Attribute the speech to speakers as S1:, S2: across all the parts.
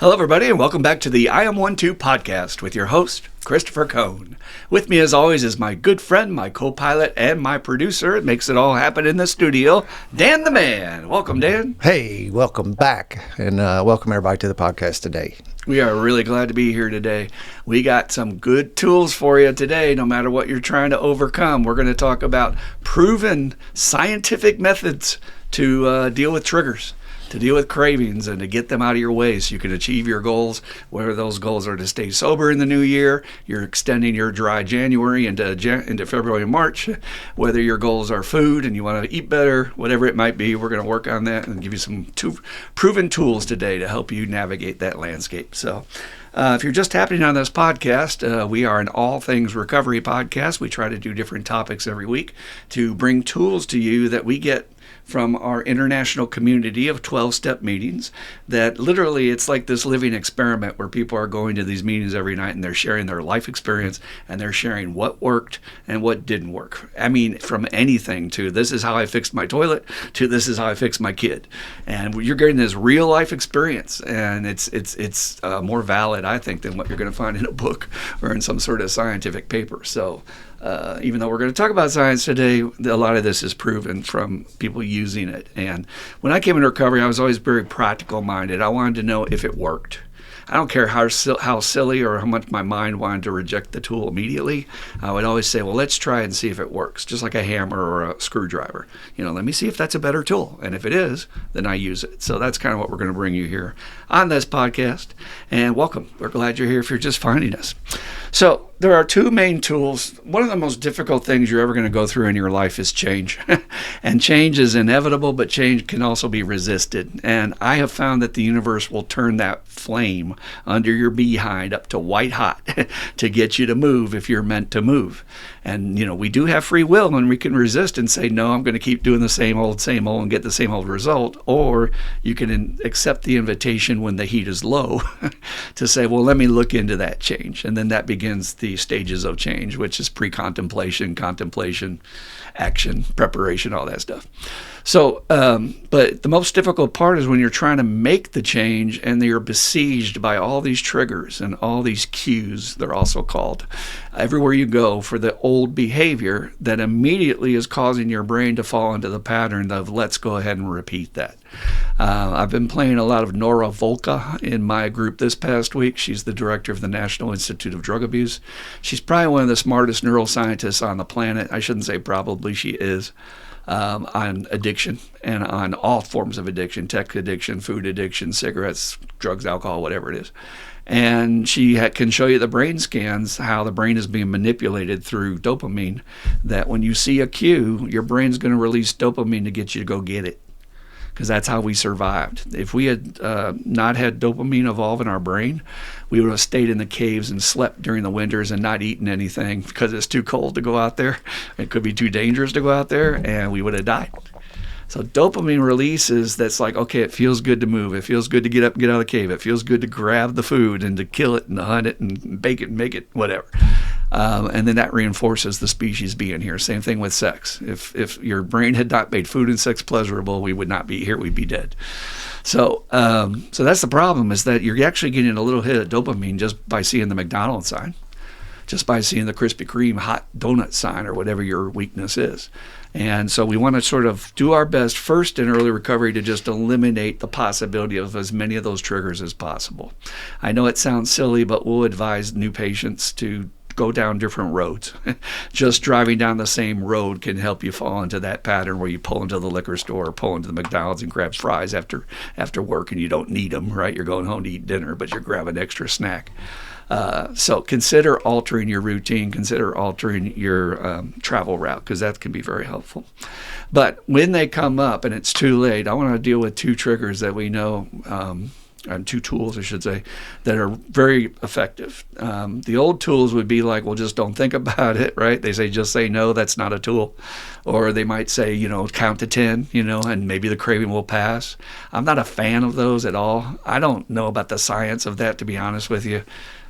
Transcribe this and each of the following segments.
S1: Hello, everybody, and welcome back to the I Am 1-2 podcast with your host, Christopher Cohn. With me, as always, is my good friend, my co-pilot, and my producer. It makes it all happen in the studio, Dan the Man. Welcome, Dan.
S2: Hey, welcome back, and welcome everybody to the podcast today.
S1: We are really glad to be here today. We got some good tools for you today, no matter what you're trying to overcome. We're going to talk about proven scientific methods to deal with triggers, to deal with cravings, and to get them out of your way so you can achieve your goals, whether those goals are to stay sober in the new year, you're extending your dry January into February and March, whether your goals are food and you want to eat better, whatever it might be. We're going to work on that and give you some proven tools today to help you navigate that landscape. So if you're just happening on this podcast, we are an all things recovery podcast. We try to do different topics every week to bring tools to you that we get from our international community of 12-step meetings, that literally it's like this living experiment where people are going to these meetings every night and they're sharing their life experience and they're sharing what worked and what didn't work. I mean, from anything to this is how I fixed my toilet to this is how I fixed my kid. And you're getting this real life experience, and it's more valid, I think, than what you're going to find in a book or in some sort of scientific paper. So even though we're going to talk about science today, a lot of this is proven from people using it. And when I came into recovery, I was always very practical minded. I wanted to know if it worked. I don't care how silly or how much my mind wanted to reject the tool immediately. I would always say, well, let's try and see if it works, just like a hammer or a screwdriver. Let me see if that's a better tool. And if it is, then I use it. So that's kind of what we're going to bring you here on this podcast. And welcome. We're glad you're here if you're just finding us. So there are two main tools. One of the most difficult things you're ever going to go through in your life is change. And change is inevitable, but change can also be resisted. And I have found that the universe will turn that flame under your behind up to white hot to get you to move if you're meant to move. And, we do have free will, and we can resist and say, no, I'm going to keep doing the same old, and get the same old result. Or you can accept the invitation when the heat is low to say, well, let me look into that change. And then that begins the stages of change, which is pre-contemplation, contemplation, action, preparation, all that stuff. So, but the most difficult part is when you're trying to make the change and you're besieged by all these triggers and all these cues, they're also called, everywhere you go for the old behavior that immediately is causing your brain to fall into the pattern of let's go ahead and repeat that. I've been playing a lot of Nora Volka in my group this past week. She's the director of the National Institute of Drug Abuse. She's probably one of the smartest neuroscientists on the planet. I shouldn't say probably, she is. On addiction and on all forms of addiction, tech addiction, food addiction, cigarettes, drugs, alcohol, whatever it is. And she can show you the brain scans, how the brain is being manipulated through dopamine, that when you see a cue, your brain's going to release dopamine to get you to go get it. Because that's how we survived. If we had not had dopamine evolve in our brain, we would have stayed in the caves and slept during the winters and not eaten anything because it's too cold to go out there. It could be too dangerous to go out there, and we would have died. So dopamine releases, that's like, okay, it feels good to move. It feels good to get up and get out of the cave. It feels good to grab the food and to kill it and to hunt it and bake it and make it, whatever. And then that reinforces the species being here. Same thing with sex. If your brain had not made food and sex pleasurable, we would not be here. We'd be dead. So that's the problem, is that you're actually getting a little hit of dopamine just by seeing the McDonald's sign, just by seeing the Krispy Kreme hot donut sign or whatever your weakness is. And so we want to sort of do our best first in early recovery to just eliminate the possibility of as many of those triggers as possible. I know it sounds silly, but we'll advise new patients to go down different roads. Just driving down the same road can help you fall into that pattern where you pull into the liquor store or pull into the McDonald's and grab fries after work, and you don't need them, right? You're going home to eat dinner, but you're grabbing an extra snack. So consider altering your routine, consider altering your travel route, because that can be very helpful. But when they come up and it's too late, I want to deal with two triggers that we know, and two tools, I should say, that are very effective. The old tools would be like, well, just don't think about it, right? They say, just say no, that's not a tool. Or they might say, count to 10, and maybe the craving will pass. I'm not a fan of those at all. I don't know about the science of that, to be honest with you.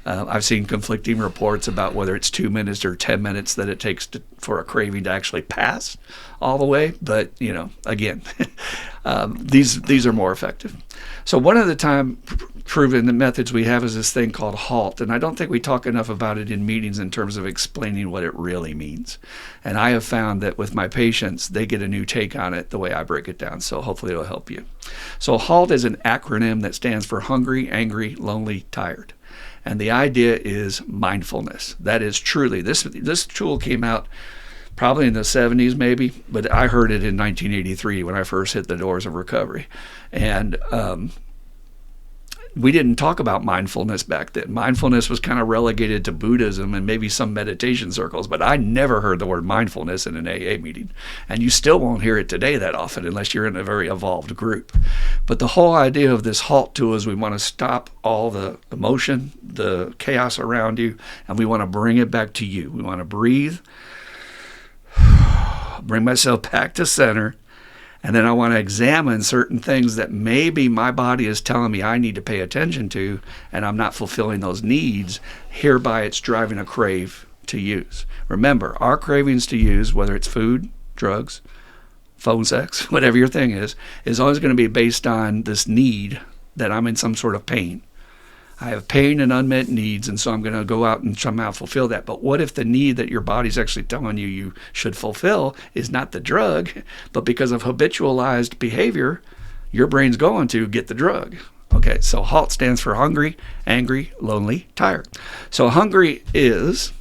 S1: I've seen conflicting reports about whether it's 2 minutes or 10 minutes that it takes for a craving to actually pass all the way. But, again, these are more effective. So one of the proven methods we have is this thing called HALT. And I don't think we talk enough about it in meetings in terms of explaining what it really means. And I have found that with my patients, they get a new take on it the way I break it down. So hopefully it'll help you. So HALT is an acronym that stands for hungry, angry, lonely, tired. And the idea is mindfulness. That is truly, this tool came out probably in the 70s maybe, but I heard it in 1983 when I first hit the doors of recovery. And we didn't talk about mindfulness back then. Mindfulness was kind of relegated to Buddhism and maybe some meditation circles, but I never heard the word mindfulness in an AA meeting. And you still won't hear it today that often unless you're in a very evolved group. But the whole idea of this HALT tool is we want to stop all the emotion, the chaos around you, and we want to bring it back to you. We want to breathe, bring myself back to center, and then I want to examine certain things that maybe my body is telling me I need to pay attention to, and I'm not fulfilling those needs. Hereby, it's driving a crave to use. Remember, our cravings to use, whether it's food, drugs, phone sex, whatever your thing is always going to be based on this need that I'm in some sort of pain. I have pain and unmet needs, and so I'm going to go out and somehow fulfill that. But what if the need that your body's actually telling you should fulfill is not the drug, but because of habitualized behavior, your brain's going to get the drug? Okay, so HALT stands for hungry, angry, lonely, tired. So hungry is,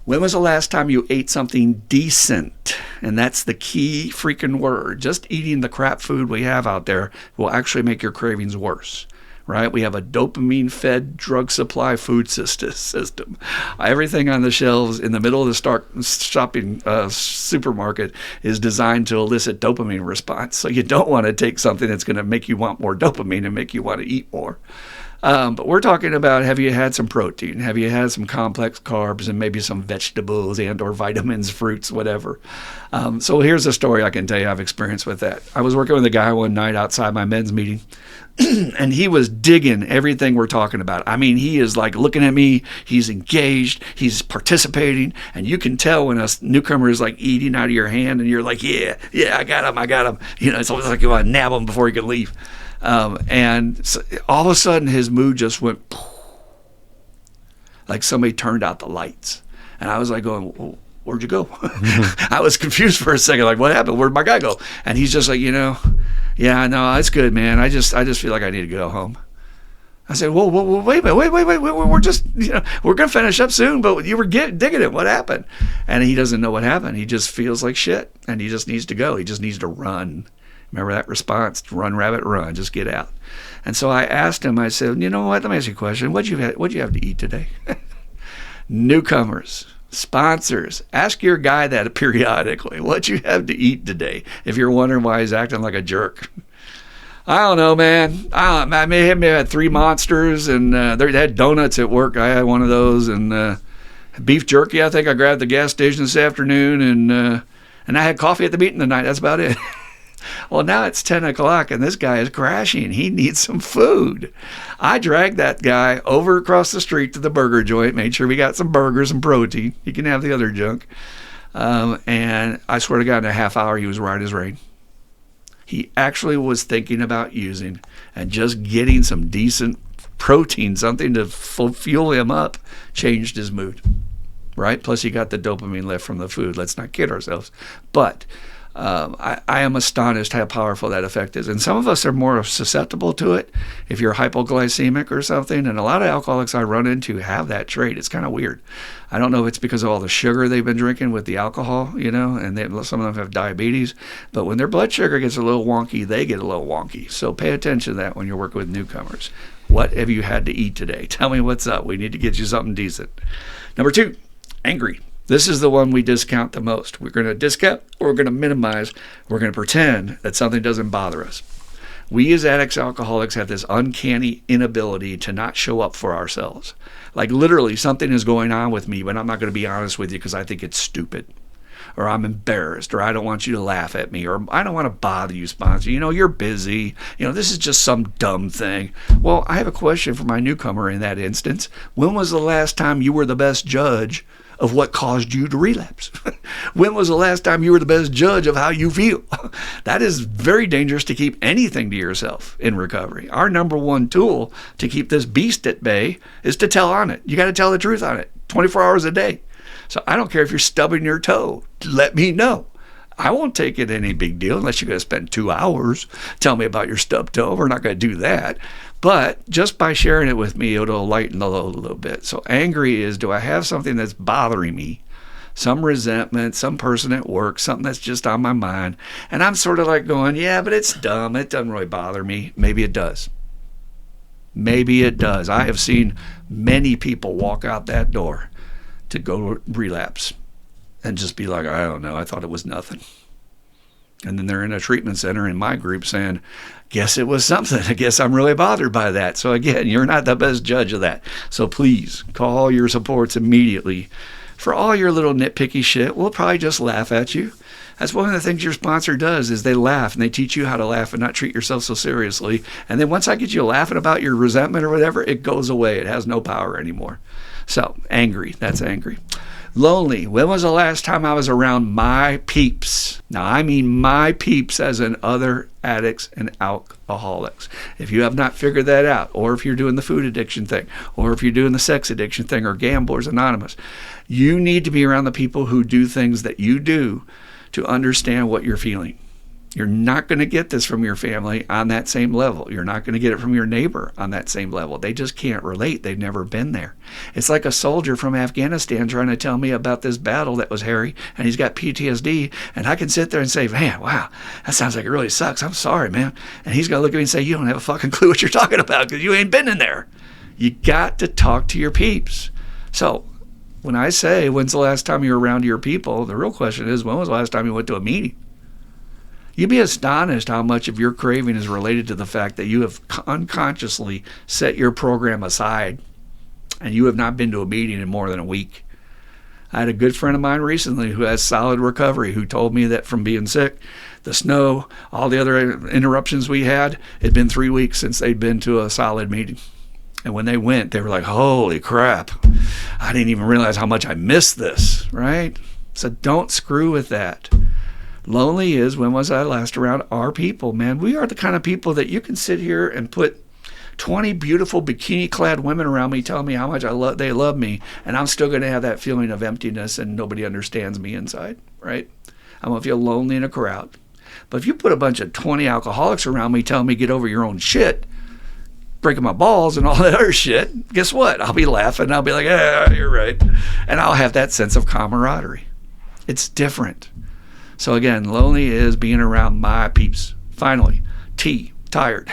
S1: when was the last time you ate something decent? And that's the key freaking word. Just eating the crap food we have out there will actually make your cravings worse. Right? We have a dopamine-fed drug supply food system. Everything on the shelves in the middle of the shopping supermarket is designed to elicit dopamine response. So you don't want to take something that's going to make you want more dopamine and make you want to eat more. But we're talking about, have you had some protein? Have you had some complex carbs and maybe some vegetables and or vitamins, fruits, whatever? So here's a story I can tell you I've experienced with that. I was working with a guy one night outside my men's meeting, and he was digging everything we're talking about. I mean, he is like looking at me. He's engaged. He's participating. And you can tell when a newcomer is like eating out of your hand and you're like, yeah, I got him. You know, it's almost like you want to nab him before he can leave. And so all of a sudden his mood just went like somebody turned out the lights. And I was like going, well, where'd you go? I was confused for a second, like, what happened? Where'd my guy go? And he's just like, yeah, no, it's good, man. I just feel like I need to go home. I said, whoa, wait a minute, wait. We're just, we're going to finish up soon, but you were digging it. What happened? And he doesn't know what happened. He just feels like shit, and he just needs to go. He just needs to run. Remember that response? Run, rabbit, run. Just get out. And so I asked him, I said, you know what? Let me ask you a question. What'd you have to eat today? Newcomers, sponsors, ask your guy that periodically. What'd you have to eat today? If you're wondering why he's acting like a jerk. I don't know, man. I may have had 3 monsters, and they had donuts at work. I had one of those, and beef jerky. I think I grabbed at the gas station this afternoon, and I had coffee at the meeting tonight. That's about it. Well, now it's 10 o'clock, and this guy is crashing. He needs some food. I dragged that guy over across the street to the burger joint, made sure we got some burgers and protein. He can have the other junk. And I swear to God, in a half hour, he was right as rain. He actually was thinking about using and just getting some decent protein, something to fuel him up, changed his mood, right? Plus, he got the dopamine lift from the food. Let's not kid ourselves. But I am astonished how powerful that effect is. And some of us are more susceptible to it if you're hypoglycemic or something. And a lot of alcoholics I run into have that trait. It's kind of weird. I don't know if it's because of all the sugar they've been drinking with the alcohol, and some of them have diabetes. But when their blood sugar gets a little wonky, they get a little wonky. So pay attention to that when you're working with newcomers. What have you had to eat today? Tell me what's up. We need to get you something decent. Number 2, angry. This is the one we discount the most. We're going to discount, or we're going to minimize, we're going to pretend that something doesn't bother us. We as addicts, alcoholics have this uncanny inability to not show up for ourselves. Like literally something is going on with me, but I'm not going to be honest with you because I think it's stupid. Or I'm embarrassed, or I don't want you to laugh at me, or I don't want to bother you, sponsor. You're busy. This is just some dumb thing. Well, I have a question for my newcomer in that instance. When was the last time you were the best judge of what caused you to relapse? When was the last time you were the best judge of how you feel? That is very dangerous to keep anything to yourself in recovery. Our number one tool to keep this beast at bay is to tell on it. You got to tell the truth on it 24 hours a day. So I don't care if you're stubbing your toe. Let me know. I won't take it any big deal unless you're going to spend 2 hours telling me about your stubbed toe. We're not going to do that. But just by sharing it with me, it'll lighten the load a little bit. So angry is, do I have something that's bothering me? Some resentment, some person at work, something that's just on my mind. And I'm sort of like going, yeah, but it's dumb. It doesn't really bother me. Maybe it does. Maybe it does. I have seen many people walk out that door to go relapse and just be like, I don't know, I thought it was nothing. And then they're in a treatment center in my group saying, guess it was something. I guess I'm really bothered by that. So again, you're not the best judge of that. So please call your supports immediately. For all your little nitpicky shit, we'll probably just laugh at you. That's one of the things your sponsor does is they laugh and they teach you how to laugh and not treat yourself so seriously. And then once I get you laughing about your resentment or whatever, it goes away. It has no power anymore. So angry, that's angry. Lonely. When was the last time I was around my peeps? Now, I mean my peeps as in other addicts and alcoholics. If you have not figured that out, or if you're doing the food addiction thing, or if you're doing the sex addiction thing, or Gamblers Anonymous, you need to be around the people who do things that you do to understand what you're feeling. You're not going to get this from your family on that same level. You're not going to get it from your neighbor on that same level. They just can't relate. They've never been there. It's like a soldier from Afghanistan trying to tell me about this battle that was hairy, and he's got PTSD, and I can sit there and say, man, wow, that sounds like it really sucks. I'm sorry, man. And he's going to look at me and say, you don't have a fucking clue what you're talking about because you ain't been in there. You got to talk to your peeps. So when I say, when's the last time you were around your people, the real question is, when was the last time you went to a meeting? You'd be astonished how much of your craving is related to the fact that you have unconsciously set your program aside and you have not been to a meeting in more than a week. I had a good friend of mine recently who has solid recovery who told me that from being sick, the snow, all the other interruptions we had, it'd been 3 weeks since they'd been to a solid meeting. And when they went, they were like, holy crap, I didn't even realize how much I missed this, right? So don't screw with that. Lonely is, when was I last around our people, man? We are the kind of people that you can sit here and put 20 beautiful bikini-clad women around me telling me how much they love me, and I'm still going to have that feeling of emptiness and nobody understands me inside, right? I'm going to feel lonely in a crowd. But if you put a bunch of 20 alcoholics around me telling me get over your own shit, breaking my balls and all that other shit, guess what? I'll be laughing. I'll be like, yeah, you're right. And I'll have that sense of camaraderie. It's different. So again, lonely is being around my peeps. Finally, T, tired.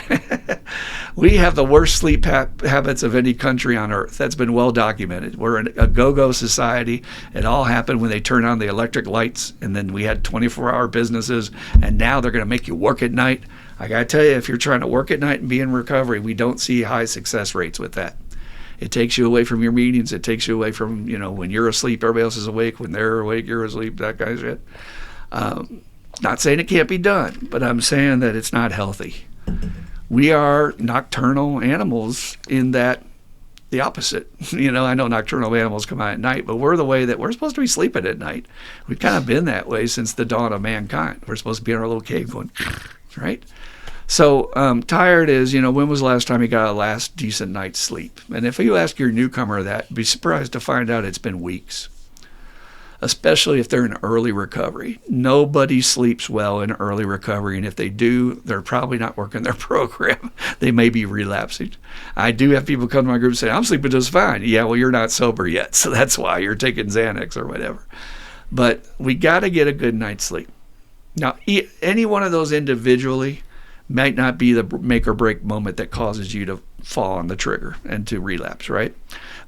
S1: We have the worst sleep habits of any country on earth. That's been well documented. We're in a go-go society. It all happened when they turned on the electric lights, and then we had 24-hour businesses, and now they're going to make you work at night. I got to tell you, if you're trying to work at night and be in recovery, we don't see high success rates with that. It takes you away from your meetings. It takes you away from, when you're asleep, everybody else is awake. When they're awake, you're asleep, that kind of shit. Not saying it can't be done, but I'm saying that it's not healthy. We are nocturnal animals in that the opposite. I know nocturnal animals come out at night, but we're the way that we're supposed to be sleeping at night. We've kind of been that way since the dawn of mankind. We're supposed to be in our little cave going, right? So tired is, when was the last time you got a last decent night's sleep? And if you ask your newcomer that, be surprised to find out it's been weeks. Especially if they're in early recovery. Nobody sleeps well in early recovery, and if they do, they're probably not working their program. They may be relapsing. I do have people come to my group and say, I'm sleeping just fine. Yeah, well, you're not sober yet, so that's why you're taking Xanax or whatever. But we got to get a good night's sleep. Now, any one of those individually might not be the make or break moment that causes you to fall on the trigger and to relapse, right?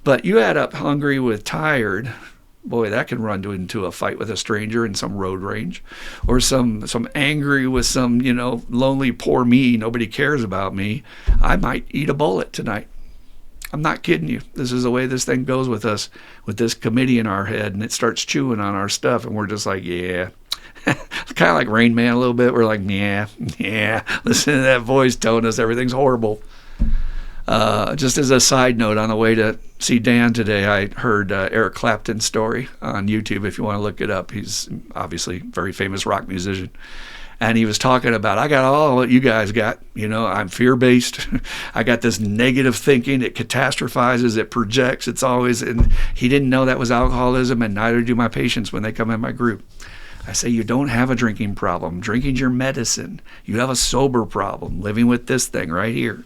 S1: But you add up hungry with tired, boy, that can run into a fight with a stranger in some road range, or some angry with some, lonely, poor me, nobody cares about me. I might eat a bullet tonight. I'm not kidding you. This is the way this thing goes with us, with this committee in our head, and it starts chewing on our stuff, and we're just like, yeah. Kind of like Rain Man a little bit. We're like, yeah. Listen to that voice telling us everything's horrible. Just as a side note, on the way to see Dan today, I heard Eric Clapton's story on YouTube. If you want to look it up, he's obviously a very famous rock musician. And he was talking about, I got all what you guys got. I'm fear-based. I got this negative thinking. It catastrophizes. It projects. It's always, and he didn't know that was alcoholism, and neither do my patients when they come in my group. I say, you don't have a drinking problem. Drinking's your medicine. You have a sober problem, living with this thing right here.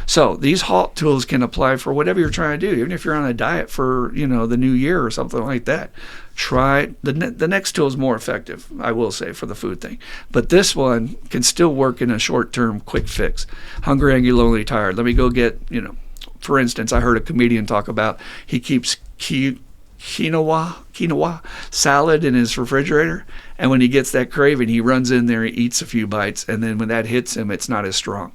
S1: So these HALT tools can apply for whatever you're trying to do, even if you're on a diet for, the new year or something like that. Try the next tool is more effective, I will say, for the food thing. But this one can still work in a short-term quick fix. Hungry, angry, lonely, tired. Let me go get, for instance, I heard a comedian talk about he keeps quinoa salad in his refrigerator, and when he gets that craving, he runs in there, he eats a few bites, and then when that hits him, it's not as strong.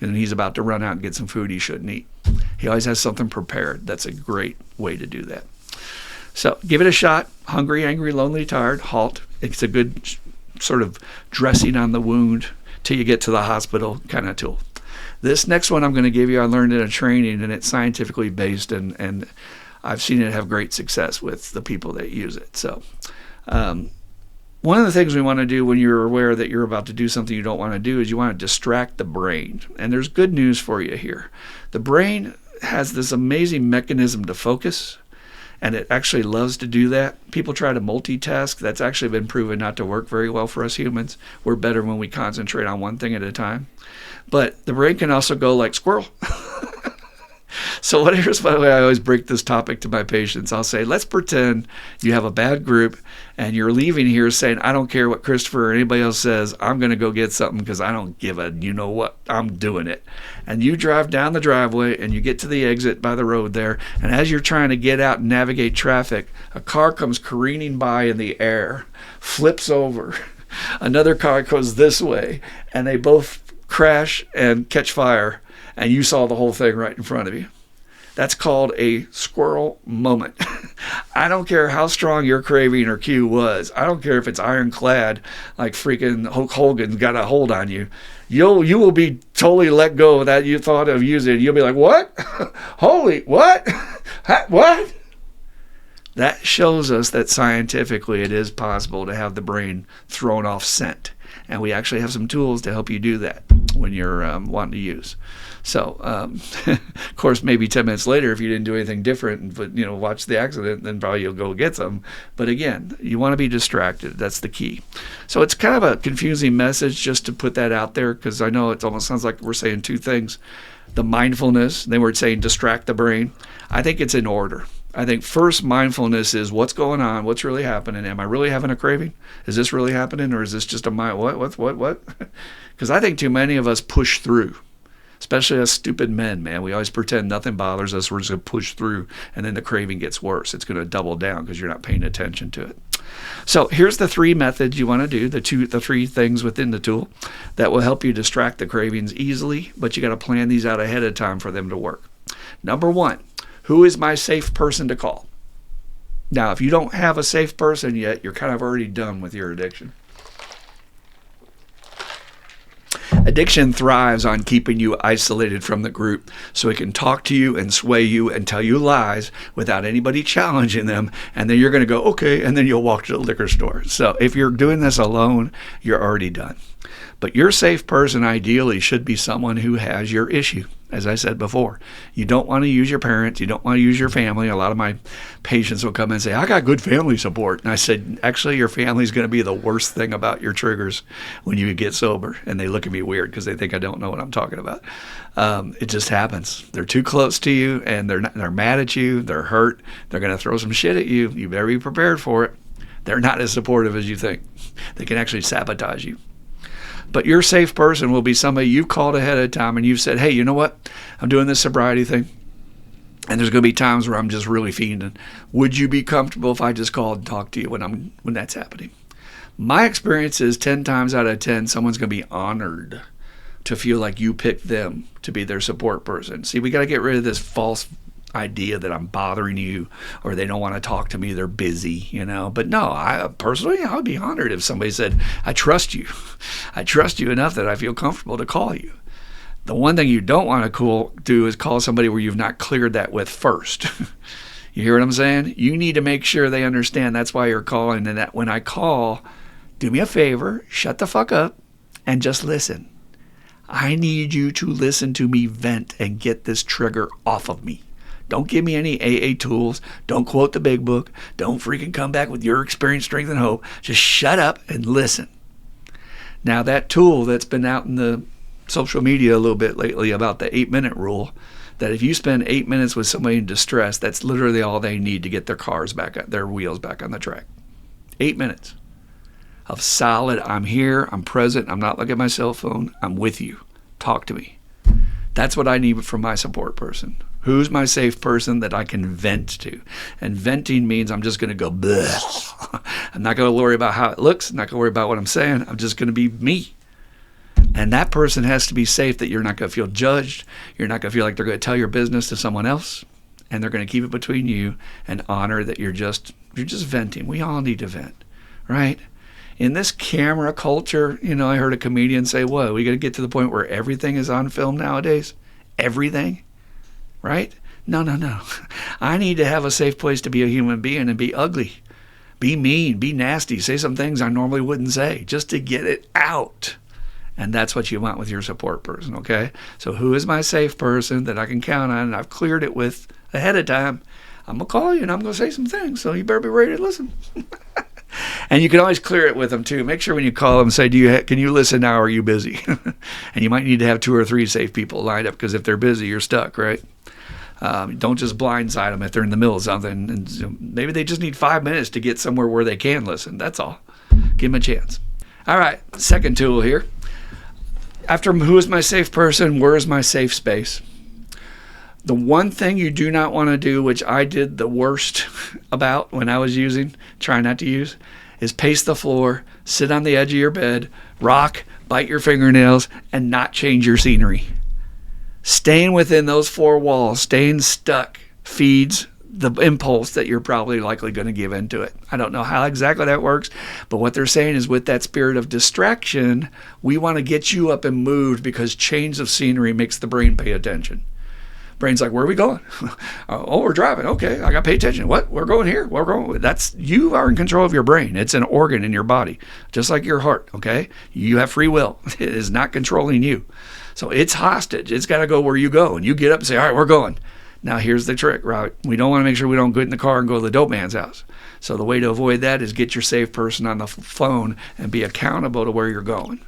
S1: And he's about to run out and get some food he shouldn't eat. He always has something prepared. That's a great way to do that. So give it a shot. Hungry, angry, lonely, tired, HALT. It's a good sort of dressing on the wound till you get to the hospital kind of tool. This next one I'm going to give you, I learned in a training, and it's scientifically based, and I've seen it have great success with the people that use it. So one of the things we want to do when you're aware that you're about to do something you don't want to do is you want to distract the brain. And there's good news for you here. The brain has this amazing mechanism to focus, and it actually loves to do that. People try to multitask. That's actually been proven not to work very well for us humans. We're better when we concentrate on one thing at a time. But the brain can also go like squirrel. So here's the way I always break this topic to my patients. I'll say, let's pretend you have a bad group and you're leaving here saying, I don't care what Christopher or anybody else says. I'm going to go get something because I don't give a, you know what, I'm doing it. And you drive down the driveway and you get to the exit by the road there. And as you're trying to get out and navigate traffic, a car comes careening by in the air, flips over. Another car goes this way, and they both crash and catch fire. And you saw the whole thing right in front of you. That's called a squirrel moment. I don't care how strong your craving or cue was. I don't care if it's ironclad, like freaking Hulk Hogan's got a hold on you. You will be totally let go of that you thought of using. You'll be like, what? Holy, what? What? That shows us that scientifically it is possible to have the brain thrown off scent. And we actually have some tools to help you do that when you're wanting to use. So, of course, maybe 10 minutes later, if you didn't do anything different, but watch the accident, then probably you'll go get some. But again, you want to be distracted. That's the key. So it's kind of a confusing message just to put that out there, because I know it almost sounds like we're saying two things. The mindfulness, then we're saying distract the brain. I think it's in order. I think first mindfulness is what's going on, what's really happening. Am I really having a craving? Is this really happening, or is this just a mind? What? Because I think too many of us push through, especially us stupid men, man. We always pretend nothing bothers us. We're just going to push through, and then the craving gets worse. It's going to double down because you're not paying attention to it. So here's the three methods you want to do, the three things within the tool that will help you distract the cravings easily, but you got to plan these out ahead of time for them to work. Number one, who is my safe person to call? Now, if you don't have a safe person yet, you're kind of already done with your addiction. Addiction thrives on keeping you isolated from the group so it can talk to you and sway you and tell you lies without anybody challenging them. And then you're going to go, okay, and then you'll walk to the liquor store. So if you're doing this alone, you're already done. But your safe person ideally should be someone who has your issue. As I said before, you don't want to use your parents. You don't want to use your family. A lot of my patients will come and say, I got good family support. And I said, actually, your family is going to be the worst thing about your triggers when you get sober. And they look at me weird because they think I don't know what I'm talking about. It just happens. They're too close to you, and they're mad at you. They're hurt. They're going to throw some shit at you. You better be prepared for it. They're not as supportive as you think. They can actually sabotage you. But your safe person will be somebody you've called ahead of time and you've said, hey, you know what? I'm doing this sobriety thing, and there's going to be times where I'm just really fiending. Would you be comfortable if I just called and talked to you when that's happening? My experience is 10 times out of 10, someone's going to be honored to feel like you picked them to be their support person. See, we got to get rid of this false idea that I'm bothering you or they don't want to talk to me, they're busy, But no, I would be honored if somebody said, I trust you enough that I feel comfortable to call you. The one thing you don't want to do is call somebody where you've not cleared that with first. You hear what I'm saying? You need to make sure they understand that's why you're calling, and that when I call, do me a favor, shut the fuck up, and just listen. I need you to listen to me vent and get this trigger off of me. Don't give me any AA tools. Don't quote the big book. Don't freaking come back with your experience, strength, and hope. Just shut up and listen. Now, that tool that's been out in the social media a little bit lately about the 8-minute rule, that if you spend 8 minutes with somebody in distress, that's literally all they need to get their cars back, their wheels back on the track. 8 minutes of solid, I'm here, I'm present, I'm not looking at my cell phone, I'm with you. Talk to me. That's what I need from my support person. Who's my safe person that I can vent to? And venting means I'm just going to go bleh. I'm not going to worry about how it looks. I'm not going to worry about what I'm saying. I'm just going to be me. And that person has to be safe, that you're not going to feel judged. You're not going to feel like they're going to tell your business to someone else. And they're going to keep it between you and honor that you're just venting. We all need to vent, right? In this camera culture, I heard a comedian say, "Whoa, we got to get to the point where everything is on film nowadays? Everything?" Right? No. I need to have a safe place to be a human being and be ugly, be mean, be nasty, say some things I normally wouldn't say, just to get it out. And that's what you want with your support person, okay? So who is my safe person that I can count on and I've cleared it with ahead of time? I'm going to call you and I'm going to say some things, so you better be ready to listen. And you can always clear it with them too. Make sure when you call them, say, can you listen now, or are you busy? And you might need to have 2 or 3 safe people lined up, because if they're busy, you're stuck, right? Don't just blindside them if they're in the middle of something. And maybe they just need 5 minutes to get somewhere where they can listen. That's all. Give them a chance. All right, second tool here. After who is my safe person, where is my safe space? The one thing you do not want to do, which I did the worst about when I was trying not to use, is pace the floor, sit on the edge of your bed, rock, bite your fingernails, and not change your scenery. Staying within those 4 walls, staying stuck, feeds the impulse that you're probably likely going to give into it. I don't know how exactly that works, but what they're saying is, with that spirit of distraction, we want to get you up and moved, because change of scenery makes the brain pay attention. Brain's like, where are we going? Oh, we're driving. Okay, I got to pay attention. What? We're going here. We're going. You are in control of your brain. It's an organ in your body, just like your heart, okay? You have free will. It is not controlling you. So it's hostage. It's got to go where you go. And you get up and say, all right, we're going. Now, here's the trick, right? We don't want to make sure we don't get in the car and go to the dope man's house. So the way to avoid that is get your safe person on the phone and be accountable to where you're going.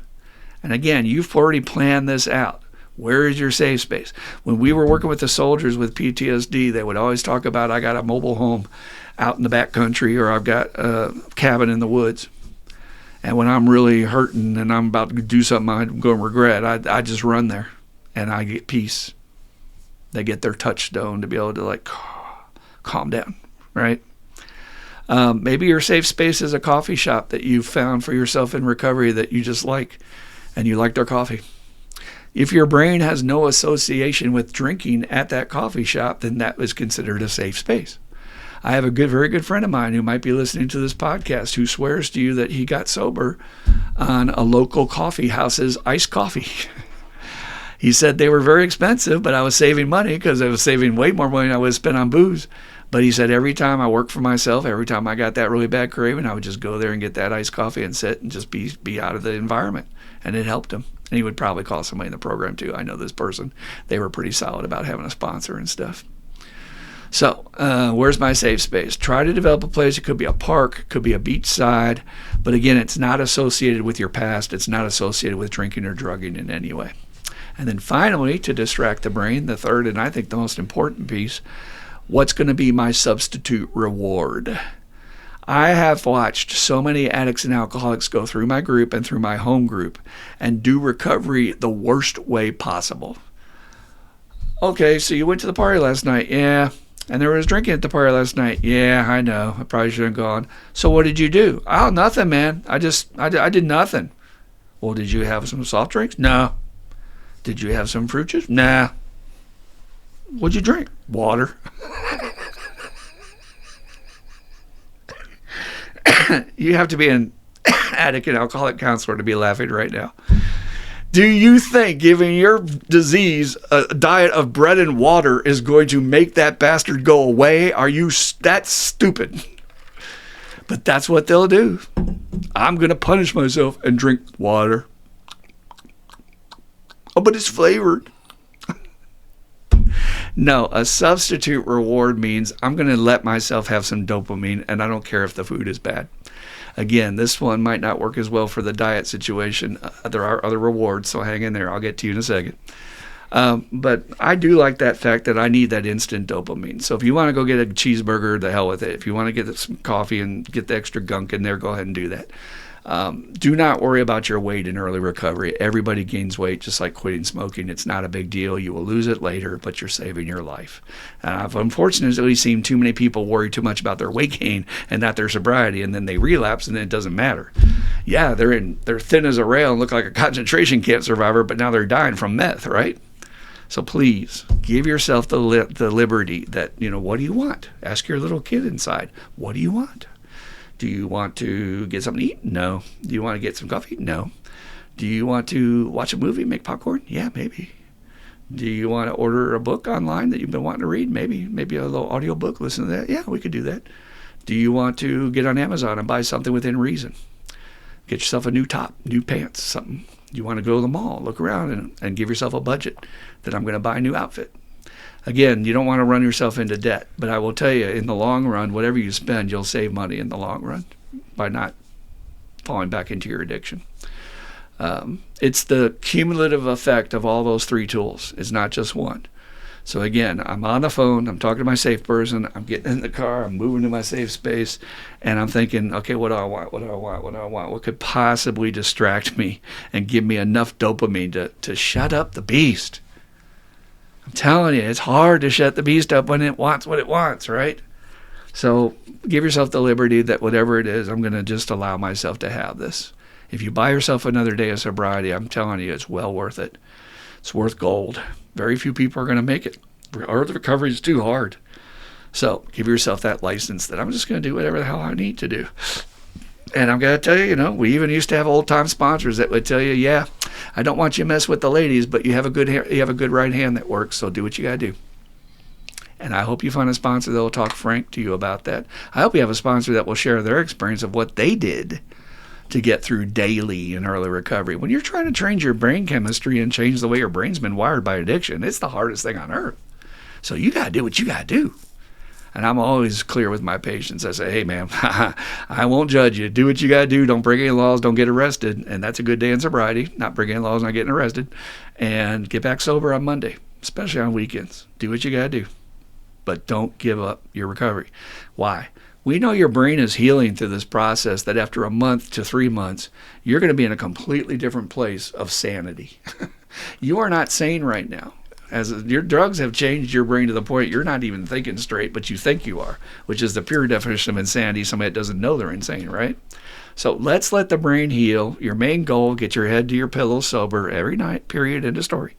S1: And again, you've already planned this out. Where is your safe space? When we were working with the soldiers with PTSD, they would always talk about, I got a mobile home out in the back country, or I've got a cabin in the woods. And when I'm really hurting and I'm about to do something I'm going to regret, I just run there and I get peace. They get their touchstone to be able to calm down, right? Maybe your safe space is a coffee shop that you found for yourself in recovery that you just like, and you like their coffee. If your brain has no association with drinking at that coffee shop, then that is considered a safe space. I have a very good friend of mine who might be listening to this podcast who swears to you that he got sober on a local coffee house's iced coffee. He said they were very expensive, but I was saving money because I was saving way more money than I would spend on booze. But he said every time I worked for myself, every time I got that really bad craving, I would just go there and get that iced coffee and sit and just be out of the environment. And it helped him. And he would probably call somebody in the program too. I know this person. They were pretty solid about having a sponsor and stuff. So where's my safe space? Try to develop a place. It could be a park, it could be a beach side. But again, it's not associated with your past. It's not associated with drinking or drugging in any way. And then finally, to distract the brain, the third and I think the most important piece, what's going to be my substitute reward? I have watched so many addicts and alcoholics go through my group and through my home group and do recovery the worst way possible. Okay, so you went to the party last night. Yeah. And there was drinking at the party last night. Yeah, I know. I probably shouldn't have gone. So what did you do? Oh, nothing, man. I did nothing. Well, did you have some soft drinks? No. Did you have some fruit juice? Nah. What'd you drink? Water. You have to be an addict and alcoholic counselor to be laughing right now. Do you think giving your disease a diet of bread and water is going to make that bastard go away? Are you that stupid? But that's what they'll do. I'm going to punish myself and drink water. Oh, but it's flavored. No, a substitute reward means I'm going to let myself have some dopamine, and I don't care if the food is bad. Again, this one might not work as well for the diet situation. There are other rewards, so hang in there. I'll get to you in a second. But I do like that fact that I need that instant dopamine. So if you want to go get a cheeseburger, the hell with it. If you want to get some coffee and get the extra gunk in there, go ahead and do that. Do not worry about your weight in early recovery. Everybody gains weight, just like quitting smoking. It's not a big deal. You will lose it later, but you're saving your life. I've unfortunately seen too many people worry too much about their weight gain and not their sobriety, and then they relapse, and then it doesn't matter. Yeah, they're thin as a rail and look like a concentration camp survivor, but now they're dying from meth, right? So please give yourself the liberty that, what do you want? Ask your little kid inside, what do you want? Do you want to get something to eat? No. Do you want to get some coffee? No. Do you want to watch a movie, make popcorn? Yeah, maybe. Do you want to order a book online that you've been wanting to read? Maybe a little audio book, listen to that. Yeah, we could do that. Do you want to get on Amazon and buy something within reason? Get yourself a new top, new pants, something. You want to go to the mall, look around and give yourself a budget that I'm going to buy a new outfit. Again, you don't want to run yourself into debt, but I will tell you, in the long run, whatever you spend, you'll save money in the long run by not falling back into your addiction. It's the cumulative effect of all those three tools. It's not just one. So again, I'm on the phone, I'm talking to my safe person, I'm getting in the car, I'm moving to my safe space, and I'm thinking, okay, what do I want? What could possibly distract me and give me enough dopamine to shut up the beast? I'm telling you, it's hard to shut the beast up when it wants what it wants, right? So give yourself the liberty that whatever it is, I'm going to just allow myself to have this. If you buy yourself another day of sobriety, I'm telling you, it's well worth it. It's worth gold. Very few people are going to make it. Or the recovery is too hard. So give yourself that license that I'm just going to do whatever the hell I need to do. And I'm going to tell you, we even used to have old-time sponsors that would tell you, yeah, I don't want you to mess with the ladies, but you have a good right hand that works, so do what you got to do. And I hope you find a sponsor that will talk frank to you about that. I hope you have a sponsor that will share their experience of what they did to get through daily in early recovery. When you're trying to change your brain chemistry and change the way your brain's been wired by addiction, it's the hardest thing on earth. So you got to do what you got to do. And I'm always clear with my patients. I say, hey, man, I won't judge you. Do what you got to do. Don't break any laws. Don't get arrested. And that's a good day in sobriety. Not breaking any laws, not getting arrested. And get back sober on Monday, especially on weekends. Do what you got to do. But don't give up your recovery. Why? We know your brain is healing through this process, that after a month to 3 months, you're going to be in a completely different place of sanity. You are not sane right now. As your drugs have changed your brain to the point you're not even thinking straight, but you think you are, which is the pure definition of insanity, somebody that doesn't know they're insane, right? So let's let the brain heal. Your main goal, get your head to your pillow sober every night, period, end of story.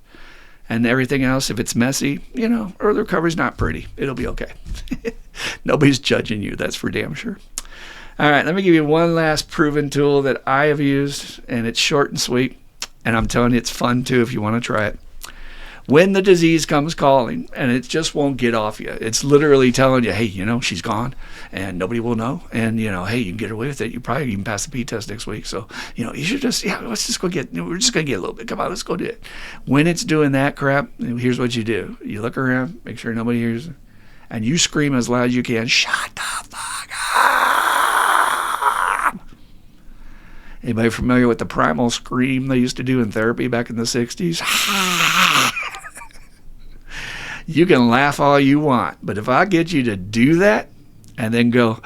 S1: And everything else, if it's messy, early recovery's not pretty. It'll be okay. Nobody's judging you, that's for damn sure. All right, let me give you one last proven tool that I have used, and it's short and sweet, and I'm telling you it's fun too if you want to try it. When the disease comes calling and it just won't get off you, it's literally telling you, hey, she's gone and nobody will know. And, hey, you can get away with it. You probably even pass the P test next week. So, you should just, let's just go we're just going to get a little bit. Come on, let's go do it. When it's doing that crap, here's what you do. You look around, make sure nobody hears it, and you scream as loud as you can, shut the fuck up. Anybody familiar with the primal scream they used to do in therapy back in the 60s? You can laugh all you want, but if I get you to do that and then go,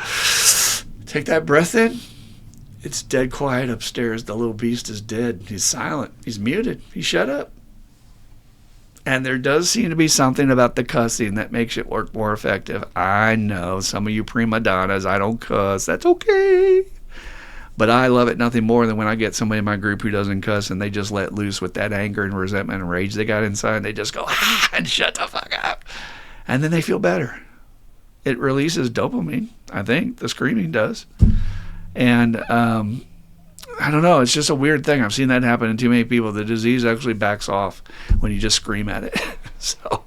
S1: take that breath in, it's dead quiet upstairs. The little beast is dead. He's silent. He's muted. He's shut up. And there does seem to be something about the cussing that makes it work more effective. I know some of you prima donnas, I don't cuss. That's okay. But I love it nothing more than when I get somebody in my group who doesn't cuss and they just let loose with that anger and resentment and rage they got inside. They just go, and shut the fuck up. And then they feel better. It releases dopamine, I think. The screaming does. And I don't know. It's just a weird thing. I've seen that happen in too many people. The disease actually backs off when you just scream at it. So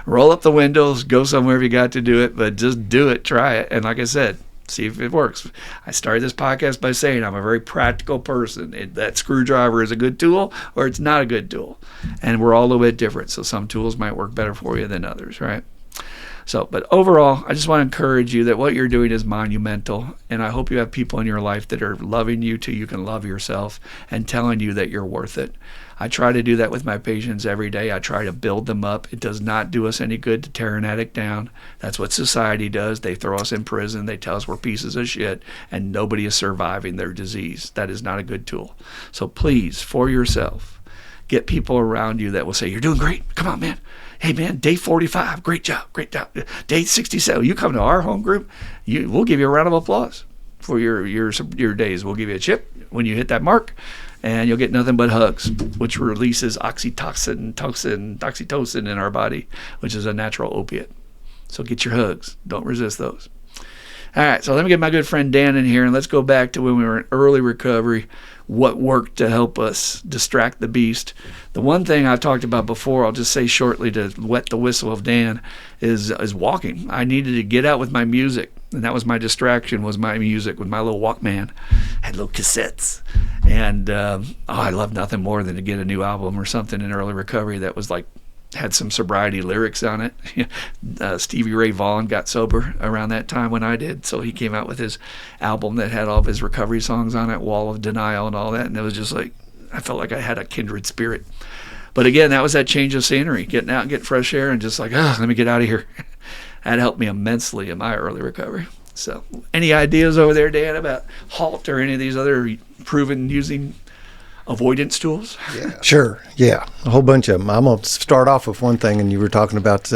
S1: roll up the windows, go somewhere if you got to do it, but just do it, try it. And like I said, see if it works. I started this podcast by saying I'm a very practical person. That screwdriver is a good tool or it's not a good tool. And we're all a little bit different. So some tools might work better for you than others, right? So, but overall, I just want to encourage you that what you're doing is monumental. And I hope you have people in your life that are loving you till you can love yourself and telling you that you're worth it. I try to do that with my patients every day. I try to build them up. It does not do us any good to tear an addict down. That's what society does. They throw us in prison. They tell us we're pieces of shit, and nobody is surviving their disease. That is not a good tool. So please, for yourself, get people around you that will say, you're doing great. Come on, man. Hey, man, day 45, great job, great job. Day 67, you come to our home group, we'll give you a round of applause for your days. We'll give you a chip when you hit that mark, and you'll get nothing but hugs, which releases oxytocin in our body, which is a natural opiate. So get your hugs. Don't resist those. All right, so let me get my good friend Dan in here, and let's go back to when we were in early recovery, what worked to help us distract the beast. The one thing I talked about before, I'll just say shortly to wet the whistle of Dan, is walking. I needed to get out with my music, and that was my distraction, was my music with my little Walkman. I had little cassettes. And I love nothing more than to get a new album or something in early recovery that was like, had some sobriety lyrics on it. Stevie Ray Vaughan got sober around that time when I did, so he came out with his album that had all of his recovery songs on it, Wall of Denial and all that, and it was just like, I felt like I had a kindred spirit. But again, that was that change of scenery, getting out and getting fresh air and just like, let me get out of here. That helped me immensely in my early recovery. So any ideas over there, Dan, about HALT or any of these other proven using avoidance tools?
S2: Yeah. Sure. Yeah. A whole bunch of them. I'm going to start off with one thing, and you were talking about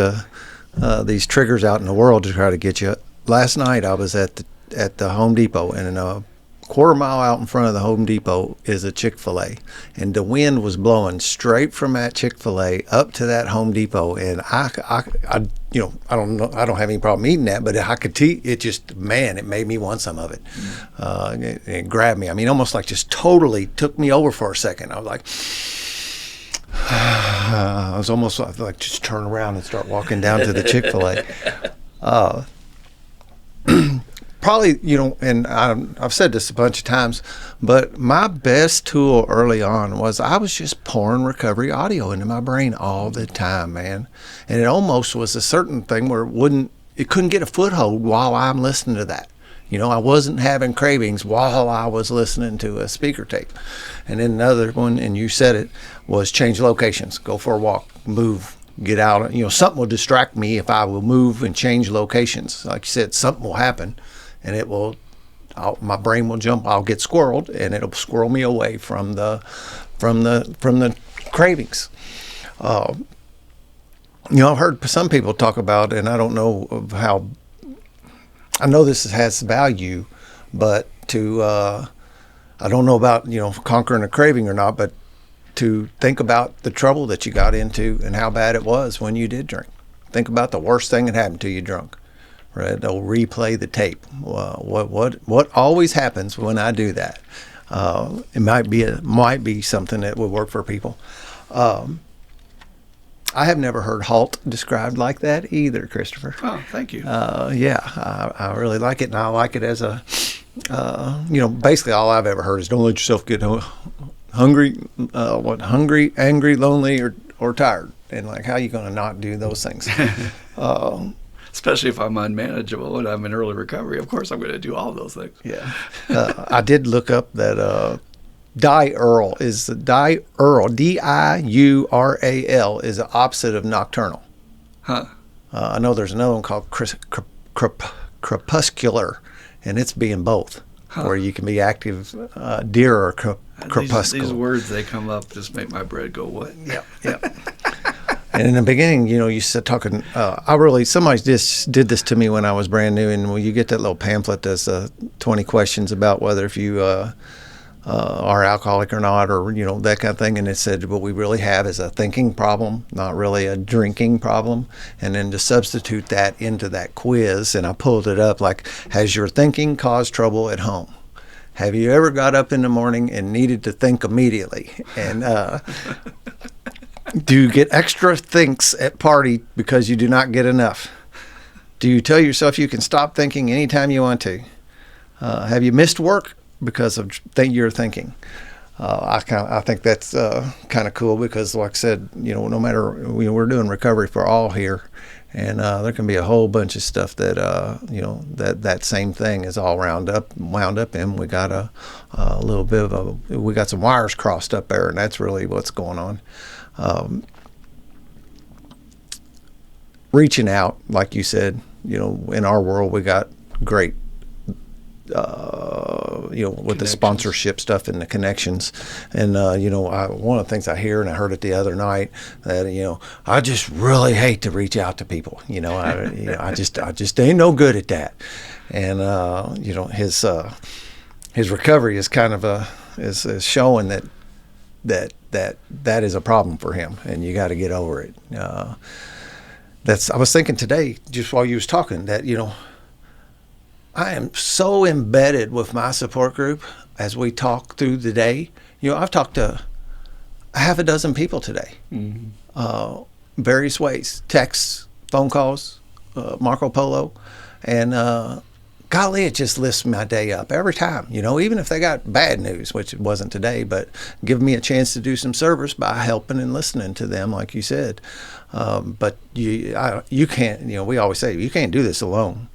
S2: these triggers out in the world to try to get you. Last night I was at the Home Depot, and a quarter mile out in front of the Home Depot is a Chick-fil-A, and the wind was blowing straight from that Chick-fil-A up to that Home Depot, and I don't know, I don't have any problem eating that, but I could it just, man, it made me want some of it. It grabbed me. I mean, almost like just totally took me over for a second. I was like, I was almost like just turn around and start walking down to the Chick-fil-A. Probably, and I've said this a bunch of times, but my best tool early on was I was just pouring recovery audio into my brain all the time, man. And it almost was a certain thing where it couldn't get a foothold while I'm listening to that. I wasn't having cravings while I was listening to a speaker tape. And then another one, and you said it, was change locations, go for a walk, move, get out. Something will distract me if I will move and change locations. Like you said, something will happen. And my brain will jump. I'll get squirreled, and it'll squirrel me away from the cravings. I've heard some people talk about, and I don't know of how. I know this has value, but I don't know about conquering a craving or not, but to think about the trouble that you got into and how bad it was when you did drink. Think about the worst thing that happened to you drunk. Right, they'll replay the tape. What always happens when I do that? It might be something that would work for people. I have never heard HALT described like that either, Christopher.
S1: Oh, thank you.
S2: I really like it, and I like it as a basically all I've ever heard is don't let yourself get hungry, angry, lonely, or tired, and like how are you going to not do those things?
S1: Especially if I'm unmanageable and I'm in early recovery. Of course, I'm going to do all those things.
S2: Yeah. I did look up that diural, D-I-U-R-A-L, is the opposite of nocturnal.
S1: Huh.
S2: I know there's another one called crepuscular, and it's being both, where you can be active during or crepuscular.
S1: These words, they come up, just make my bread go what?
S2: Yeah. And in the beginning, you said talking. Somebody just did this to me when I was brand new, and when you get that little pamphlet that's 20 questions about whether if you are alcoholic or not, or that kind of thing, and it said what we really have is a thinking problem, not really a drinking problem, and then to substitute that into that quiz, and I pulled it up like, has your thinking caused trouble at home? Have you ever got up in the morning and needed to think immediately? And do you get extra thinks at party because you do not get enough? Do you tell yourself you can stop thinking anytime you want to? Have you missed work because of you're thinking? I think that's kind of cool because, like I said, no matter we're doing recovery for all here, and there can be a whole bunch of stuff that that same thing is all wound up in. We got a little bit of we got some wires crossed up there, and that's really what's going on. Reaching out, like you said, in our world we got great. With the sponsorship stuff and the connections, and one of the things I hear, and I heard it the other night, that I just really hate to reach out to people. I just ain't no good at that, and his recovery is kind of is showing that is a problem for him, and you got to get over it. I was thinking today, just while you was talking, that I am so embedded with my support group as we talk through the day. I've talked to half a dozen people today, various ways, texts, phone calls, Marco Polo, and golly, it just lifts my day up every time. Even if they got bad news, which it wasn't today, but give me a chance to do some service by helping and listening to them, like you said. But you can't. We always say you can't do this alone.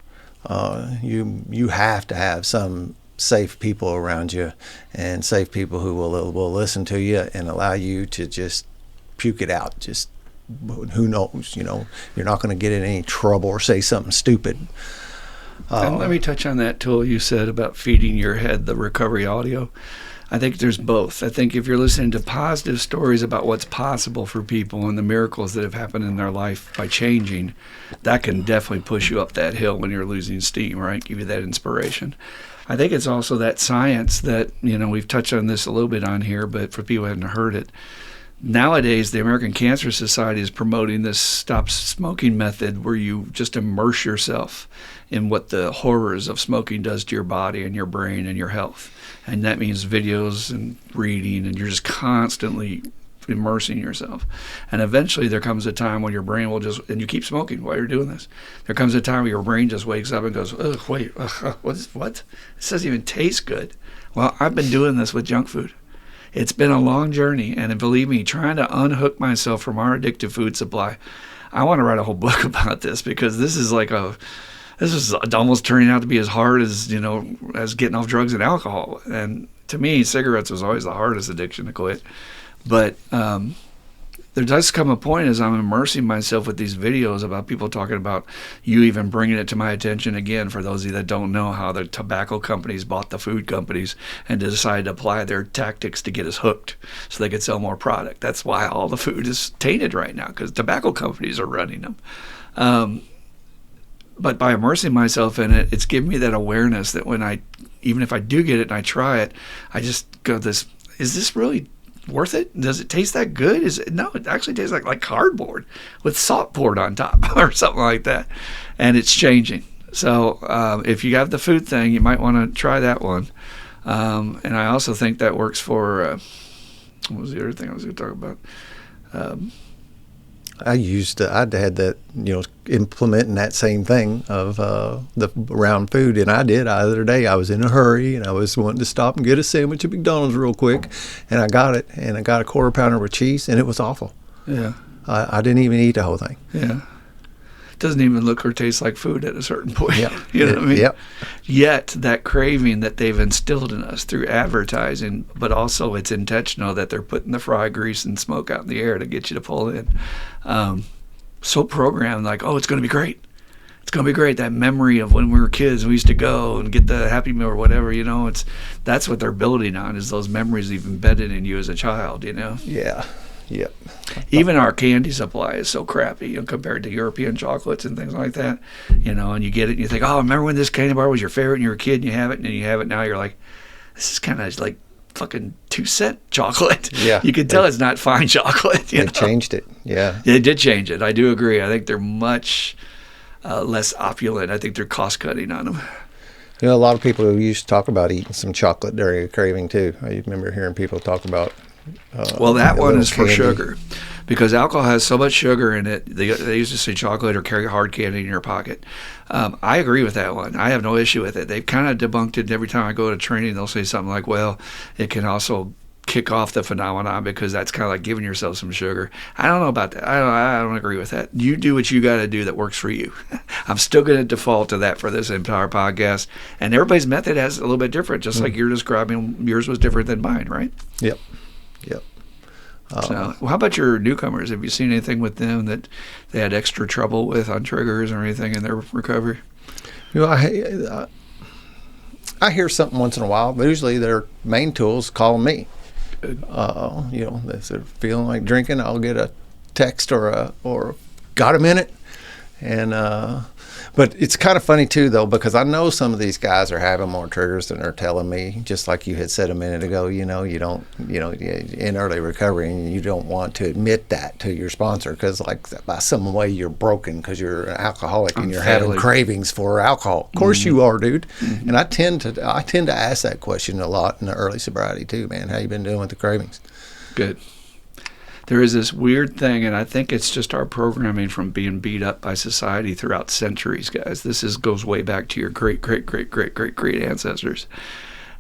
S2: You have to have some safe people around you, and safe people who will listen to you and allow you to just puke it out. Just who knows, you're not going to get in any trouble or say something stupid.
S1: And let me touch on that tool you said about feeding your head the recovery audio. I think there's both. I think if you're listening to positive stories about what's possible for people and the miracles that have happened in their life by changing, that can definitely push you up that hill when you're losing steam, right? Give you that inspiration. I think it's also that science that, we've touched on this a little bit on here, but for people who haven't heard it, nowadays the American Cancer Society is promoting this stop smoking method where you just immerse yourself in what the horrors of smoking does to your body and your brain and your health. And that means videos and reading, and you're just constantly immersing yourself. And eventually there comes a time when your brain will just, and you keep smoking while you're doing this, there comes a time where your brain just wakes up and goes, ugh, wait, what? This doesn't even taste good. Well, I've been doing this with junk food. It's been a long journey, and believe me, trying to unhook myself from our addictive food supply, I want to write a whole book about this, because this is almost turning out to be as hard as, as getting off drugs and alcohol. And to me, cigarettes was always the hardest addiction to quit. But there does come a point as I'm immersing myself with these videos about people talking about, you even bringing it to my attention again, for those of you that don't know, how the tobacco companies bought the food companies and decided to apply their tactics to get us hooked so they could sell more product. That's why all the food is tainted right now, because tobacco companies are running them. But by immersing myself in it, it's given me that awareness that even if I do get it and I try it, I just go, is this really worth it? Does it taste that good? No, it actually tastes like cardboard with salt poured on top or something like that. And it's changing. So if you have the food thing, you might want to try that one. And I also think that works for, what was the other thing I was going to talk about?
S2: I had that, implementing that same thing of the around food, and I did. The other day I was in a hurry and I was wanting to stop and get a sandwich at McDonald's real quick, and I got it, and I got a quarter pounder with cheese, and it was awful.
S1: Yeah.
S2: I didn't even eat the whole thing.
S1: Yeah. It doesn't even look or taste like food at a certain point.
S2: Yeah.
S1: You know what I mean?
S2: Yep.
S1: Yet that craving that they've instilled in us through advertising, but also it's intentional that they're putting the fry grease and smoke out in the air to get you to pull in. So programmed, like, oh, it's going to be great. It's going to be great. That memory of when we were kids, we used to go and get the Happy Meal or whatever, that's what they're building on, is those memories you've embedded in you as a child,
S2: Yeah. Yep.
S1: Even our candy supply is so crappy, compared to European chocolates and things like that, and you get it and you think, oh, remember when this candy bar was your favorite and you were a kid and you have it, and then you have it now, you're like, this is kind of like fucking 2-cent chocolate.
S2: Yeah.
S1: You can tell it's not fine chocolate.
S2: They changed it. Yeah.
S1: They did change it. I do agree. I think they're much less opulent. I think they're cost cutting on them.
S2: You know, a lot of people used to talk about eating some chocolate during a craving too. I remember hearing people talk about.
S1: Well, that
S2: a
S1: one
S2: little
S1: is for
S2: candy.
S1: sugar, because alcohol has so much sugar in it. They used to say chocolate or carry hard candy in your pocket. I agree with that one. I have no issue with it. They've kind of debunked it. Every time I go to training, they'll say something like, well, it can also kick off the phenomenon because that's kind of like giving yourself some sugar. I don't know about that. I don't agree with that. You do what you got to do that works for you. I'm still going to default to that for this entire podcast. And everybody's method has a little bit different, just like you're describing. Yours was different than mine, right?
S2: Yep. Yep.
S1: So, well, how about your newcomers? Have you seen anything with them that they had extra trouble with on triggers or anything in their recovery?
S2: You know, I hear something once in a while, but usually their main tool's calling me.
S1: Good.
S2: You know, if they're feeling like drinking, I'll get a text or got a minute, and but it's kind of funny too though, because I know some of these guys are having more triggers than they're telling me. Just like you had said a minute ago, you know, you don't, you know, in early recovery, and you don't want to admit that to your sponsor because, like, by some way you're broken because you're an alcoholic and you're having cravings for alcohol. Of course you are, dude. And I tend to ask that question a lot in the early sobriety too, man. How you been doing with the cravings?
S1: Good. There is this weird thing, and I think it's just our programming from being beat up by society throughout centuries, guys. This goes way back to your great ancestors.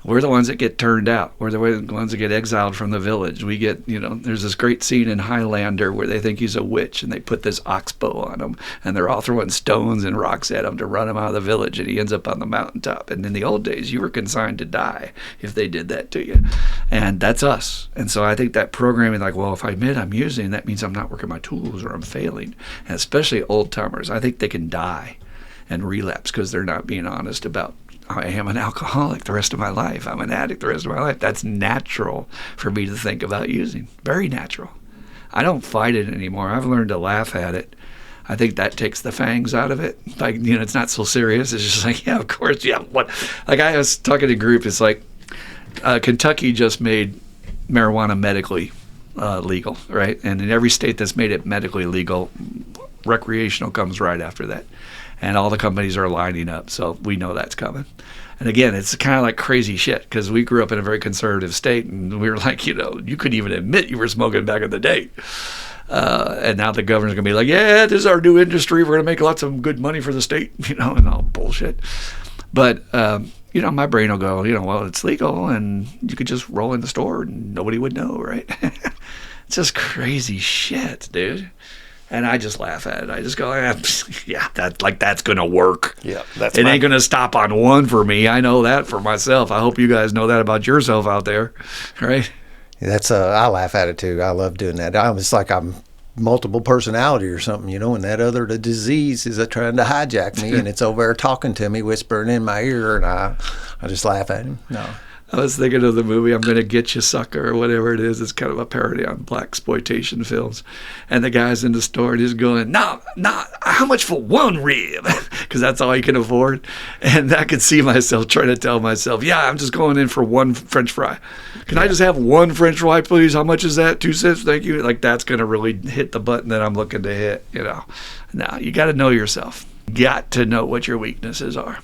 S1: We're the ones that get turned out. We're the ones that get exiled from the village. We get, you know, there's this great scene in Highlander where they think he's a witch and they put this oxbow on him and they're all throwing stones and rocks at him to run him out of the village, and he ends up on the mountaintop. And in the old days, you were consigned to die if they did that to you. And that's us. And so I think that programming, like, well, if I admit I'm using, that means I'm not working my tools or I'm failing. And especially old timers, I think they can die and relapse because they're not being honest about, I am an alcoholic the rest of my life. I'm an addict the rest of my life. That's natural for me to think about using. Very natural. I don't fight it anymore. I've learned to laugh at it. I think that takes the fangs out of it. Like, you know, it's not so serious. It's just like, yeah, of course, yeah. What? Like, I was talking to a group. It's like Kentucky just made marijuana medically legal, right? And in every state that's made it medically legal, recreational comes right after that. And all the companies are lining up, so we know that's coming. And again, it's kind of like crazy shit because we grew up in a very conservative state, and we were like, you know, you couldn't even admit you were smoking back in the day. And now the governor's going to be like, yeah, this is our new industry. We're going to make lots of good money for the state, you know, and all bullshit. But, you know, my brain will go, you know, well, it's legal, and you could just roll in the store and nobody would know, right? It's just crazy shit, dude. And I just laugh at it. I just go, yeah, that's going to work.
S2: Yeah,
S1: it ain't going to stop on one for me. I know that for myself. I hope you guys know that about yourself out there, right?
S2: That's I laugh at it too. I love doing that. It's like I'm multiple personality or something, you know, and that the disease is trying to hijack me, and it's over there talking to me, whispering in my ear, and I just laugh at him. No.
S1: I was thinking of the movie I'm Gonna Get You, Sucker, or whatever it is. It's kind of a parody on blaxploitation films. And the guy's in the store and he's going, nah, how much for one rib? Because that's all he can afford. And I could see myself trying to tell myself, yeah, I'm just going in for one French fry. Can I just have one French fry, please? How much is that? 2 cents? Thank you. Like, that's going to really hit the button that I'm looking to hit, you know. Now, you got to know yourself. Got to know what your weaknesses are.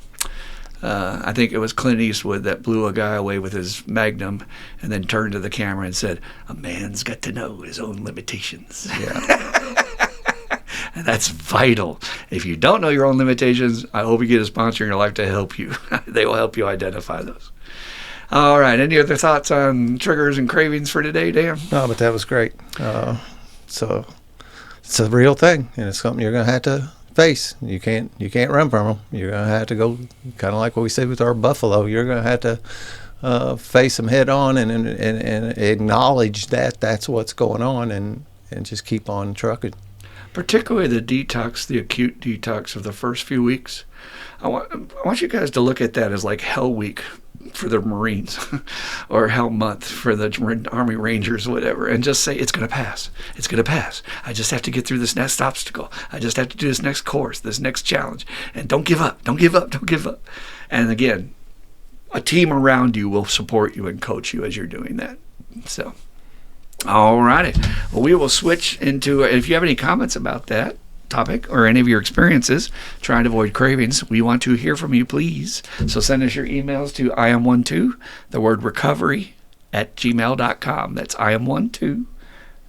S1: I think it was Clint Eastwood that blew a guy away with his Magnum and then turned to the camera and said, a man's got to know his own limitations.
S2: Yeah.
S1: And that's vital. If you don't know your own limitations, I hope you get a sponsor in your life to help you. They will help you identify those. All right. Any other thoughts on triggers and cravings for today, Dan?
S2: No, but that was great. So it's a real thing, and it's something you're going to have to face. You can't run from them. You're going to have to go, kind of like what we said with our buffalo. You're going to have to face them head on and acknowledge that that's what's going on, and just keep on trucking.
S1: Particularly the detox, the acute detox of the first few weeks. I want you guys to look at that as like Hell Week for the Marines or Hell Month for the Army Rangers, whatever, and just say, it's going to pass. It's going to pass. I just have to get through this next obstacle. I just have to do this next course, this next challenge. And don't give up. Don't give up. Don't give up. And again, a team around you will support you and coach you as you're doing that. So, all righty. Well, we will switch into, if you have any comments about that, topic or any of your experiences trying to avoid cravings, we want to hear from you, please. So send us your emails to IM12, the word recovery, at gmail.com. That's IM12,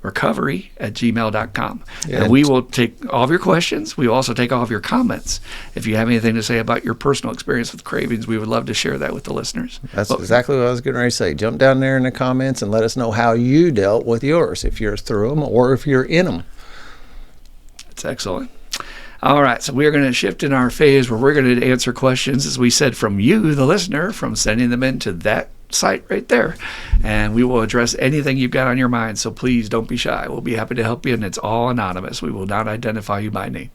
S1: recovery at gmail.com.
S2: Yeah.
S1: And we will take all of your questions. We will also take all of your comments. If you have anything to say about your personal experience with cravings, we would love to share that with the listeners.
S2: That's exactly what I was getting ready to say. Jump down there in the comments and let us know how you dealt with yours, if you're through them or if you're in them.
S1: That's excellent. All right, so we're going to shift in our phase where we're going to answer questions, as we said, from you, the listener, from sending them into that site right there. And we will address anything you've got on your mind, so please don't be shy. We'll be happy to help you, and it's all anonymous. We will not identify you by name.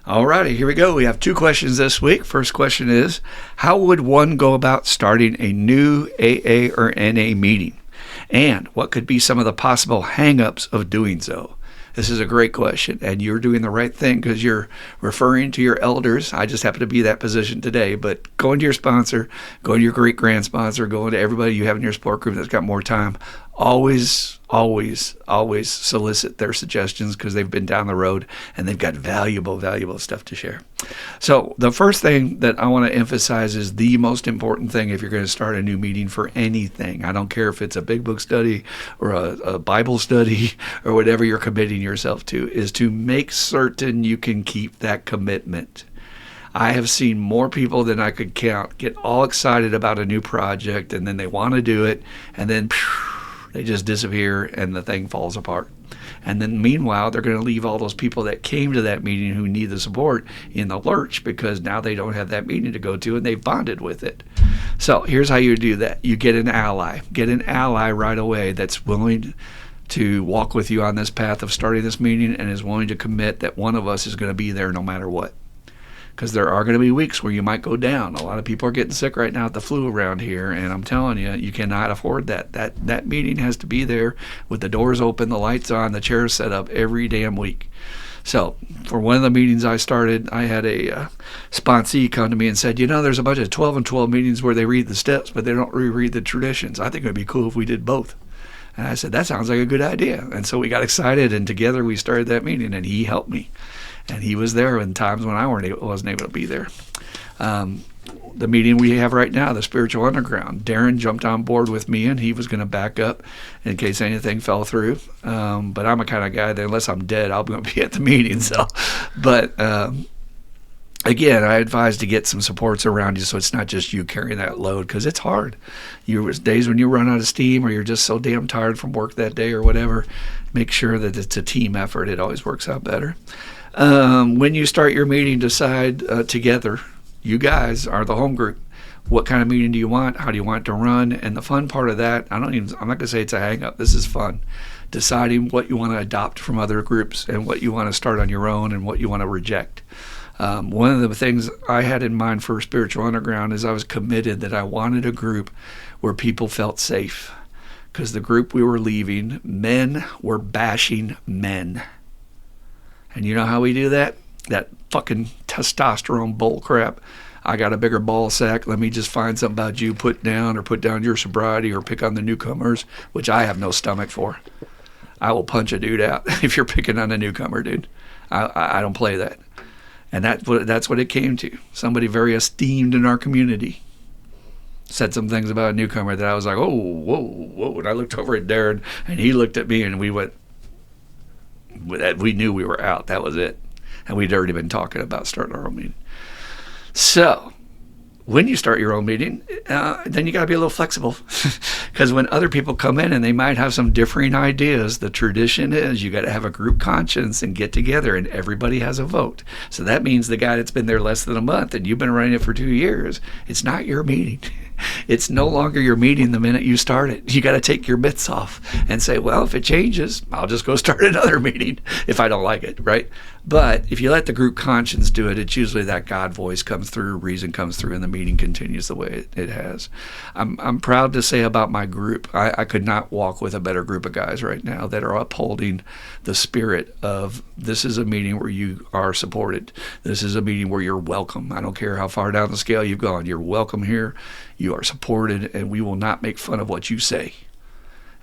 S1: All righty, here we go. We have 2 questions this week. First question is, how would one go about starting a new AA or NA meeting? And what could be some of the possible hang-ups of doing so? This is a great question, and you're doing the right thing because you're referring to your elders. I just happen to be that position today, but going to your sponsor, going to your great-grand sponsor, going to everybody you have in your support group that's got more time, always solicit their suggestions because they've been down the road and they've got valuable stuff to share. So the first thing that I want to emphasize is the most important thing if you're going to start a new meeting for anything. I don't care if it's a big book study or a Bible study or whatever you're committing yourself to, is to make certain you can keep that commitment. I have seen more people than I could count get all excited about a new project, and then they want to do it, and then they just disappear and the thing falls apart. And then meanwhile, they're going to leave all those people that came to that meeting who need the support in the lurch because now they don't have that meeting to go to and they've bonded with it. So here's how you do that. You get an ally. Get an ally right away that's willing to walk with you on this path of starting this meeting and is willing to commit that one of us is going to be there no matter what. Because there are going to be weeks where you might go down. A lot of people are getting sick right now with the flu around here, and I'm telling you, you cannot afford that. That meeting has to be there with the doors open, the lights on, the chairs set up every damn week. So for one of the meetings I started, I had a sponsee come to me and said, there's a bunch of 12 and 12 meetings where they read the steps, but they don't reread the traditions. I think it would be cool if we did both. And I said, that sounds like a good idea. And so we got excited, and together we started that meeting, and he helped me. And he was there in times when I wasn't able to be there. The meeting we have right now, the Spiritual Underground, Darren jumped on board with me, and he was going to back up in case anything fell through. But I'm a kind of guy that unless I'm dead, I'm going to be at the meeting. So, but again, I advise to get some supports around you so it's not just you carrying that load, because it's hard. There's days when you run out of steam or you're just so damn tired from work that day or whatever. Make sure that it's a team effort. It always works out better. When you start your meeting, decide together, you guys are the home group. What kind of meeting do you want? How do you want it to run? And the fun part of that, I'm not going to say it's a hang up. This is fun. Deciding what you want to adopt from other groups and what you want to start on your own and what you want to reject. One of the things I had in mind for Spiritual Underground is I was committed that I wanted a group where people felt safe. Because the group we were leaving, men were bashing men. And you know how we do that? That fucking testosterone bull crap. I got a bigger ball sack. Let me just find something about you, put down your sobriety or pick on the newcomers, which I have no stomach for. I will punch a dude out if you're picking on a newcomer, dude. I don't play that. And that's what it came to. Somebody very esteemed in our community said some things about a newcomer that I was like, oh, whoa. And I looked over at Darren, and he looked at me, and we went, we knew we were out. That was it. And we'd already been talking about starting our own meeting. So when you start your own meeting, then you got to be a little flexible. Because when other people come in and they might have some differing ideas, the tradition is you got to have a group conscience and get together, and everybody has a vote. So that means the guy that's been there less than a month and you've been running it for 2 years, it's not your meeting. It's no longer your meeting the minute you start it. You got to take your mitts off and say, well, if it changes, I'll just go start another meeting if I don't like it, right? But if you let the group conscience do it, it's usually that God voice comes through, reason comes through, and the meeting continues the way it has. I'm proud to say about my group, I could not walk with a better group of guys right now that are upholding the spirit of this is a meeting where you are supported. This is a meeting where you're welcome. I don't care how far down the scale you've gone. You're welcome here. You are supported, and we will not make fun of what you say.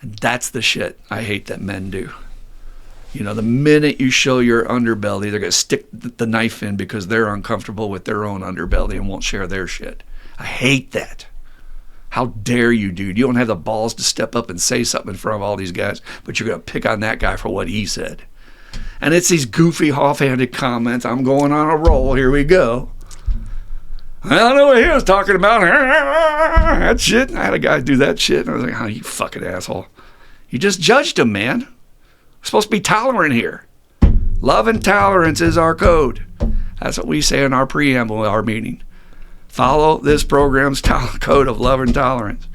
S1: And that's the shit I hate that men do. You know, the minute you show your underbelly, they're going to stick the knife in because they're uncomfortable with their own underbelly and won't share their shit. I hate that. How dare you, dude? You don't have the balls to step up and say something in front of all these guys, but you're going to pick on that guy for what he said. And it's these goofy, offhanded comments. I'm going on a roll. Here we go. I don't know what he was talking about. That shit. I had a guy do that shit. And I was like, oh, you fucking asshole. You just judged him, man. We're supposed to be tolerant here. Love and tolerance is our code. That's what we say in our preamble of our meeting. Follow this program's code of love and tolerance.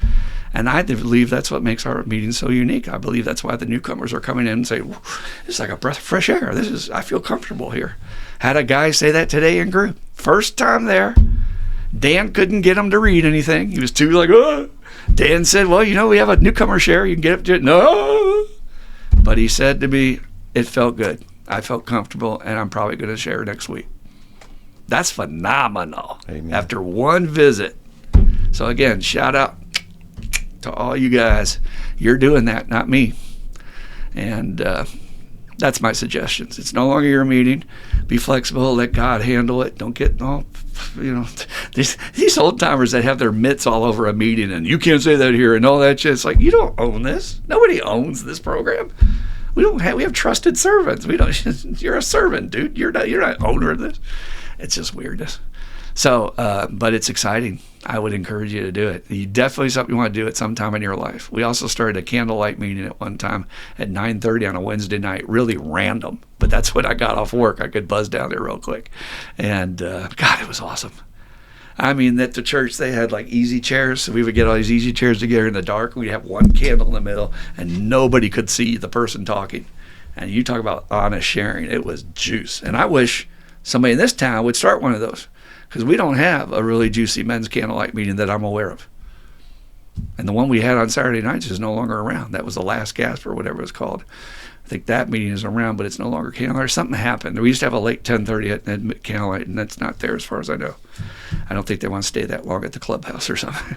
S1: And I believe that's what makes our meeting so unique. I believe that's why the newcomers are coming in and say, it's like a breath of fresh air. I feel comfortable here. Had a guy say that today in group. First time there. Dan couldn't get him to read anything. He was too like, oh. Dan said, well, we have a newcomer share. You can get up to it. No. But he said to me, it felt good. I felt comfortable, and I'm probably going to share next week. That's phenomenal.
S2: Amen.
S1: After one visit. So again, shout out to all you guys. You're doing that, not me. And that's my suggestions. It's no longer your meeting. Be flexible. Let God handle it. Don't get all, these old timers that have their mitts all over a meeting and you can't say that here and all that shit. It's like, you don't own this. Nobody owns this program. We have trusted servants. You're a servant, dude. You're not owner of this. It's just weirdness. So, but it's exciting. I would encourage you to do it. You definitely something you want to do at some time in your life. We also started a candlelight meeting at one time at 9:30 on a Wednesday night, really random. But that's when I got off work. I could buzz down there real quick. And God, it was awesome. I mean, at the church, they had like easy chairs. So we would get all these easy chairs together in the dark. We'd have one candle in the middle and nobody could see the person talking. And you talk about honest sharing. It was juice. And I wish somebody in this town would start one of those. Because we don't have a really juicy men's candlelight meeting that I'm aware of. And the one we had on Saturday nights is no longer around. That was the last gasp or whatever it's called. I think that meeting is around, but it's no longer candlelight. Something happened. We used to have a late 10:30 at candlelight, and that's not there as far as I know. I don't think they want to stay that long at the clubhouse or something.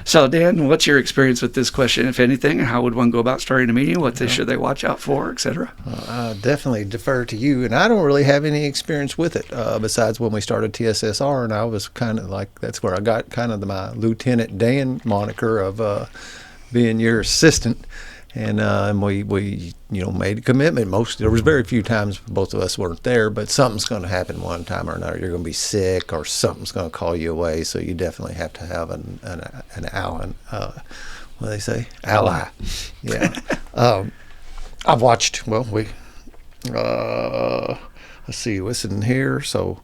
S1: So, Dan, what's your experience with this question, if anything? How would one go about starting a meeting? What should they watch out for, et cetera?
S2: I definitely defer to you, and I don't really have any experience with it besides when we started TSSR, and I was kind of like, that's where I got kind of my Lieutenant Dan moniker of being your assistant. And we made a commitment. There was very few times both of us weren't there, but something's going to happen one time or another. You're going to be sick, or something's going to call you away. So you definitely have to have an ally. What do they say? Ally. Yeah. I've watched. Well, let's see what's in here. So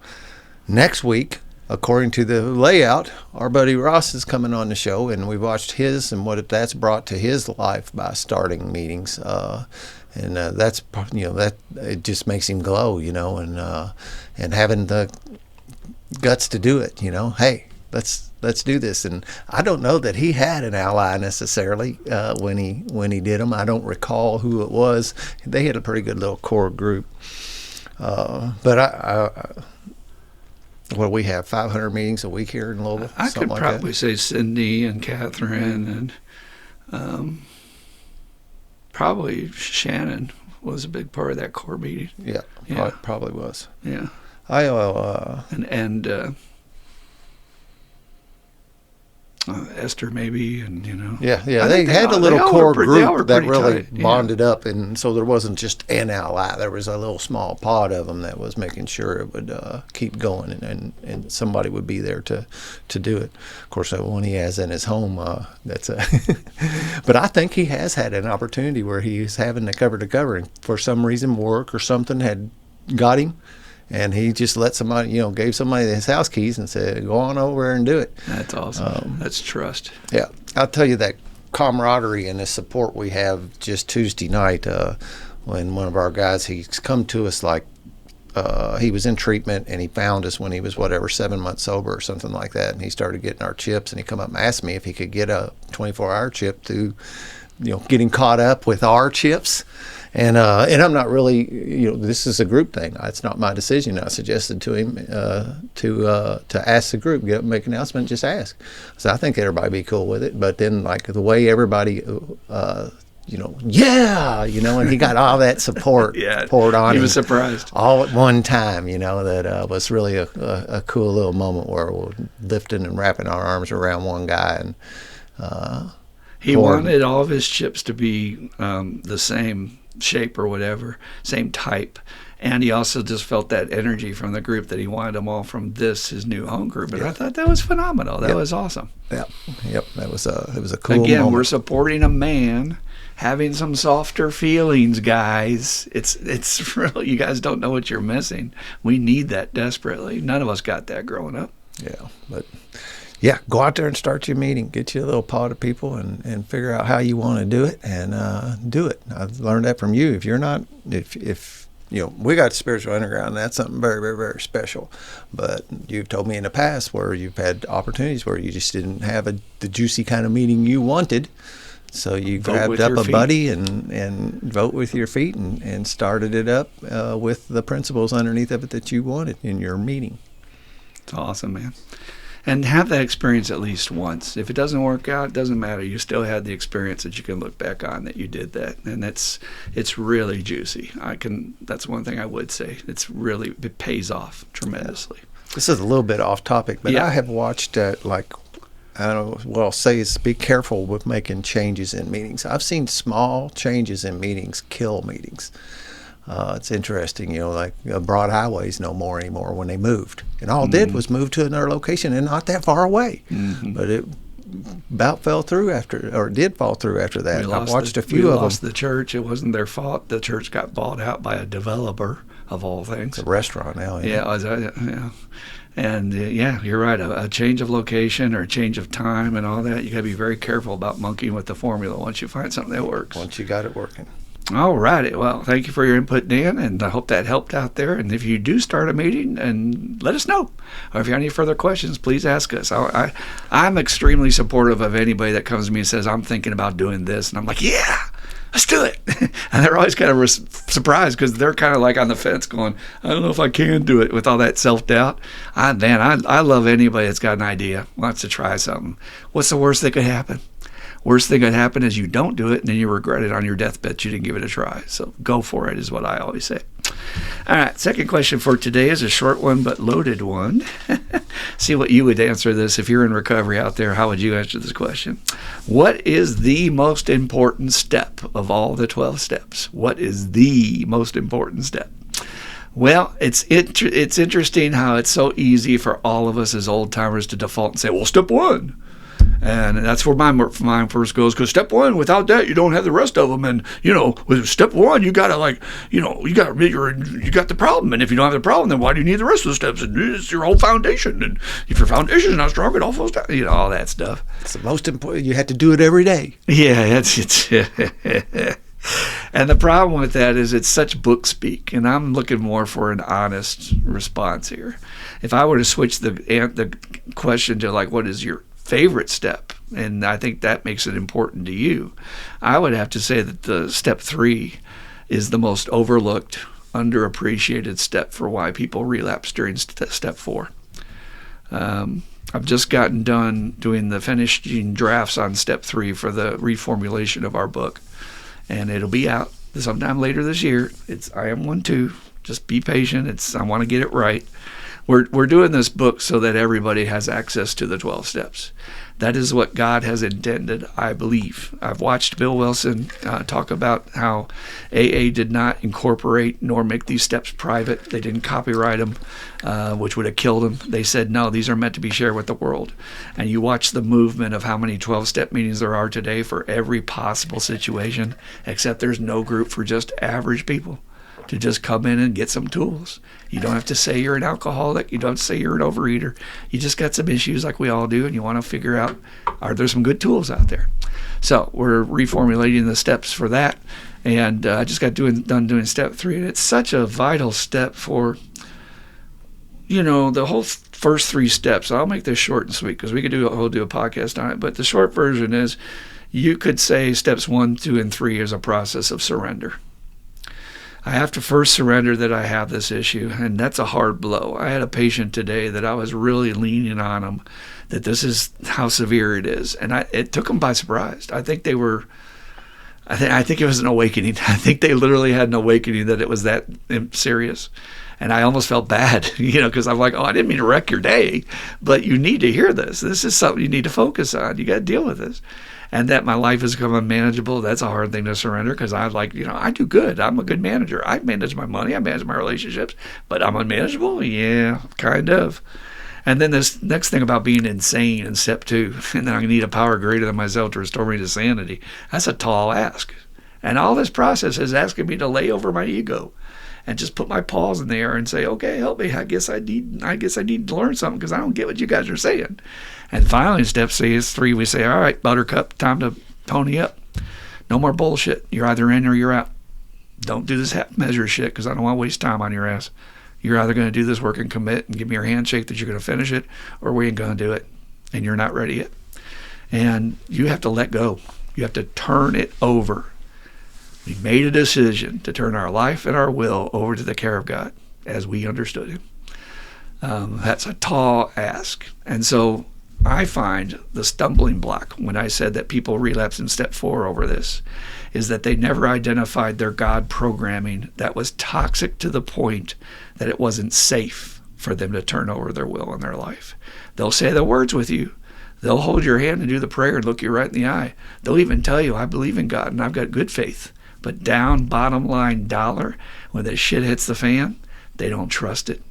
S2: next week, according to the layout, our buddy Ross is coming on the show, and we watched his and what that's brought to his life by starting meetings. And that's that it just makes him glow, and having the guts to do it. Hey, let's do this. And I don't know that he had an ally necessarily when he did them. I don't recall who it was. They had a pretty good little core group, but what do we have, 500 meetings a week here in Louisville?
S1: I could probably say Cindy and Catherine and probably Shannon was a big part of that core meeting.
S2: Yeah. Probably was.
S1: Yeah. Esther maybe, and
S2: Yeah, they had a little core group that really
S1: tight.
S2: bonded up, and so there wasn't just an ally. There was a little small pod of them that was making sure it would keep going, and somebody would be there to do it. Of course, that one he has in his home, that's a but I think he has had an opportunity where he's having to cover, and for some reason work or something had got him. And he just let somebody, gave somebody his house keys and said, go on over and do it.
S1: That's awesome. That's trust.
S2: Yeah. I'll tell you that camaraderie and the support we have just Tuesday night when one of our guys, he's come to us like he was in treatment and he found us when he was 7 months sober or something like that. And he started getting our chips and he come up and asked me if he could get a 24-hour chip to, getting caught up with our chips. And I'm not really, this is a group thing. It's not my decision. I suggested to him to ask the group, get up and make an announcement, just ask. So I think everybody be cool with it. But then, like the way everybody yeah, and he got all that support
S1: Yeah,
S2: poured on him.
S1: he was surprised.
S2: All at one time, that was really a cool little moment where we're lifting and wrapping our arms around one guy. And
S1: he wanted all of his chips to be the same shape or whatever, same type. And he also just felt that energy from the group that he wanted them all from his new home group. And I thought that was phenomenal. That was awesome.
S2: Yep. It was a cool
S1: Again,
S2: moment.
S1: we're supporting a man having some softer feelings, guys. It's really, you guys don't know what you're missing. We need that desperately. None of us got that growing up.
S2: Yeah, but go out there and start your meeting. Get you a little pot of people and figure out how you want to do it and do it. I've learned that from you. If you're not, if we got spiritual underground, and that's something very, very, very special. But you've told me in the past where you've had opportunities where you just didn't have the juicy kind of meeting you wanted. So you grabbed up a buddy and vote with your feet and started it up with the principles underneath of it that you wanted in your meeting.
S1: It's awesome, man. And have that experience at least once. If it doesn't work out, it doesn't matter. You still had the experience that you can look back on that you did that, and it's really juicy. That's one thing I would say. It pays off tremendously.
S2: This is a little bit off topic, but
S1: Yeah.
S2: I have watched I don't know what I'll say is be careful with making changes in meetings. I've seen small changes in meetings kill meetings. It's interesting, like Broad Highway's no more anymore when they moved. And all it did was move to another location and not that far away. Mm-hmm. But it about fell through did fall through after that. I watched a few of them.
S1: We lost the church. It wasn't their fault. The church got bought out by a developer, of all things.
S2: It's a restaurant now.
S1: Yeah. And you're right. A change of location or a change of time and all that, you got to be very careful about monkeying with the formula once you find something that works.
S2: Once you got it working.
S1: All righty. Well, thank you for your input, Dan, and I hope that helped out there. And if you do start a meeting, and let us know. Or if you have any further questions, please ask us. I'm extremely supportive of anybody that comes to me and says, I'm thinking about doing this. And I'm like, yeah, let's do it. And they're always kind of surprised because they're kind of like on the fence going, I don't know if I can do it with all that self-doubt. I love anybody that's got an idea, wants to try something. What's the worst that could happen? Worst thing that could happen is you don't do it, and then you regret it on your deathbed you didn't give it a try. So go for it is what I always say. All right, second question for today is a short one but loaded one. See what you would answer this. If you're in recovery out there, how would you answer this question? What is the most important step of all the 12 steps? What is the most important step? Well, it's interesting how it's so easy for all of us as old-timers to default and say, well, step one. And that's where mine first goes, because step one, without that, you don't have the rest of them. And, with step one, you got to you got the problem. And if you don't have the problem, then why do you need the rest of the steps? And it's your whole foundation. And if your foundation is not strong, it all falls down, all that stuff.
S2: It's the most important. You have to do it every day.
S1: Yeah, it's and the problem with that is it's such book speak, and I'm looking more for an honest response here. If I were to switch the question to what is your favorite step, and I think that makes it important to you, I would have to say that the step 3 is the most overlooked, underappreciated step for why people relapse during step 4. I've just gotten done doing the finishing drafts on step 3 for the reformulation of our book, and it'll be out sometime later this year. I am one too. Just be patient. I want to get it right. We're doing this book so that everybody has access to the 12 steps. That is what God has intended, I believe. I've watched Bill Wilson talk about how AA did not incorporate nor make these steps private. They didn't copyright them, which would have killed them. They said, no, these are meant to be shared with the world. And you watch the movement of how many 12-step meetings there are today for every possible situation, except there's no group for just average people to just come in and get some tools. You don't have to say you're an alcoholic. You don't have to say you're an overeater. You just got some issues like we all do, and you want to figure out, are there some good tools out there? So we're reformulating the steps for that, and I just got done doing step 3, and it's such a vital step for, the whole first 3 steps. I'll make this short and sweet because we could do a podcast on it, but the short version is you could say steps 1, 2, and 3 is a process of surrender. I have to first surrender that I have this issue, and that's a hard blow. I had a patient today that I was really leaning on them, that this is how severe it is, and it took them by surprise. I think they were I think it was an awakening. I think they literally had an awakening that it was that serious. And I almost felt bad, because I'm like, oh, I didn't mean to wreck your day, but you need to hear this. This is something you need to focus on. You got to deal with this. And that my life has become unmanageable, that's a hard thing to surrender, because I I do good. I'm a good manager. I manage my money. I manage my relationships. But I'm unmanageable? Yeah, kind of. And then this next thing about being insane in step 2, and then I need a power greater than myself to restore me to sanity. That's a tall ask. And all this process is asking me to lay over my ego and just put my paws in the air and say, okay, help me. I guess I need to learn something, because I don't get what you guys are saying. And finally, step 3, we say, all right, Buttercup, time to pony up. No more bullshit. You're either in or you're out. Don't do this half measure shit, because I don't want to waste time on your ass. You're either going to do this work and commit and give me your handshake that you're going to finish it, or we ain't going to do it, and you're not ready yet. And you have to let go. You have to turn it over. We made a decision to turn our life and our will over to the care of God as we understood Him. That's a tall ask. And so I find the stumbling block when I said that people relapse in step 4 over this is that they never identified their God programming that was toxic to the point that it wasn't safe for them to turn over their will in their life. They'll say the words with you. They'll hold your hand and do the prayer and look you right in the eye. They'll even tell you, I believe in God and I've got good faith. But down, bottom line dollar, when that shit hits the fan, they don't trust it.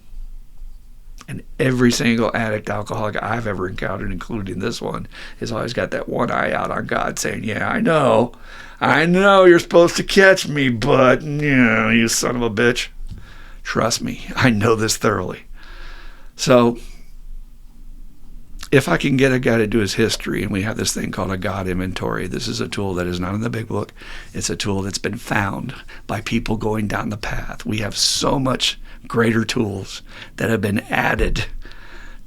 S1: And every single addict, alcoholic I've ever encountered, including this one, has always got that one eye out on God saying, yeah, I know you're supposed to catch me, but, you son of a bitch. Trust me, I know this thoroughly. So if I can get a guy to do his history, and we have this thing called a God inventory, this is a tool that is not in the big book. It's a tool that's been found by people going down the path. We have so much greater tools that have been added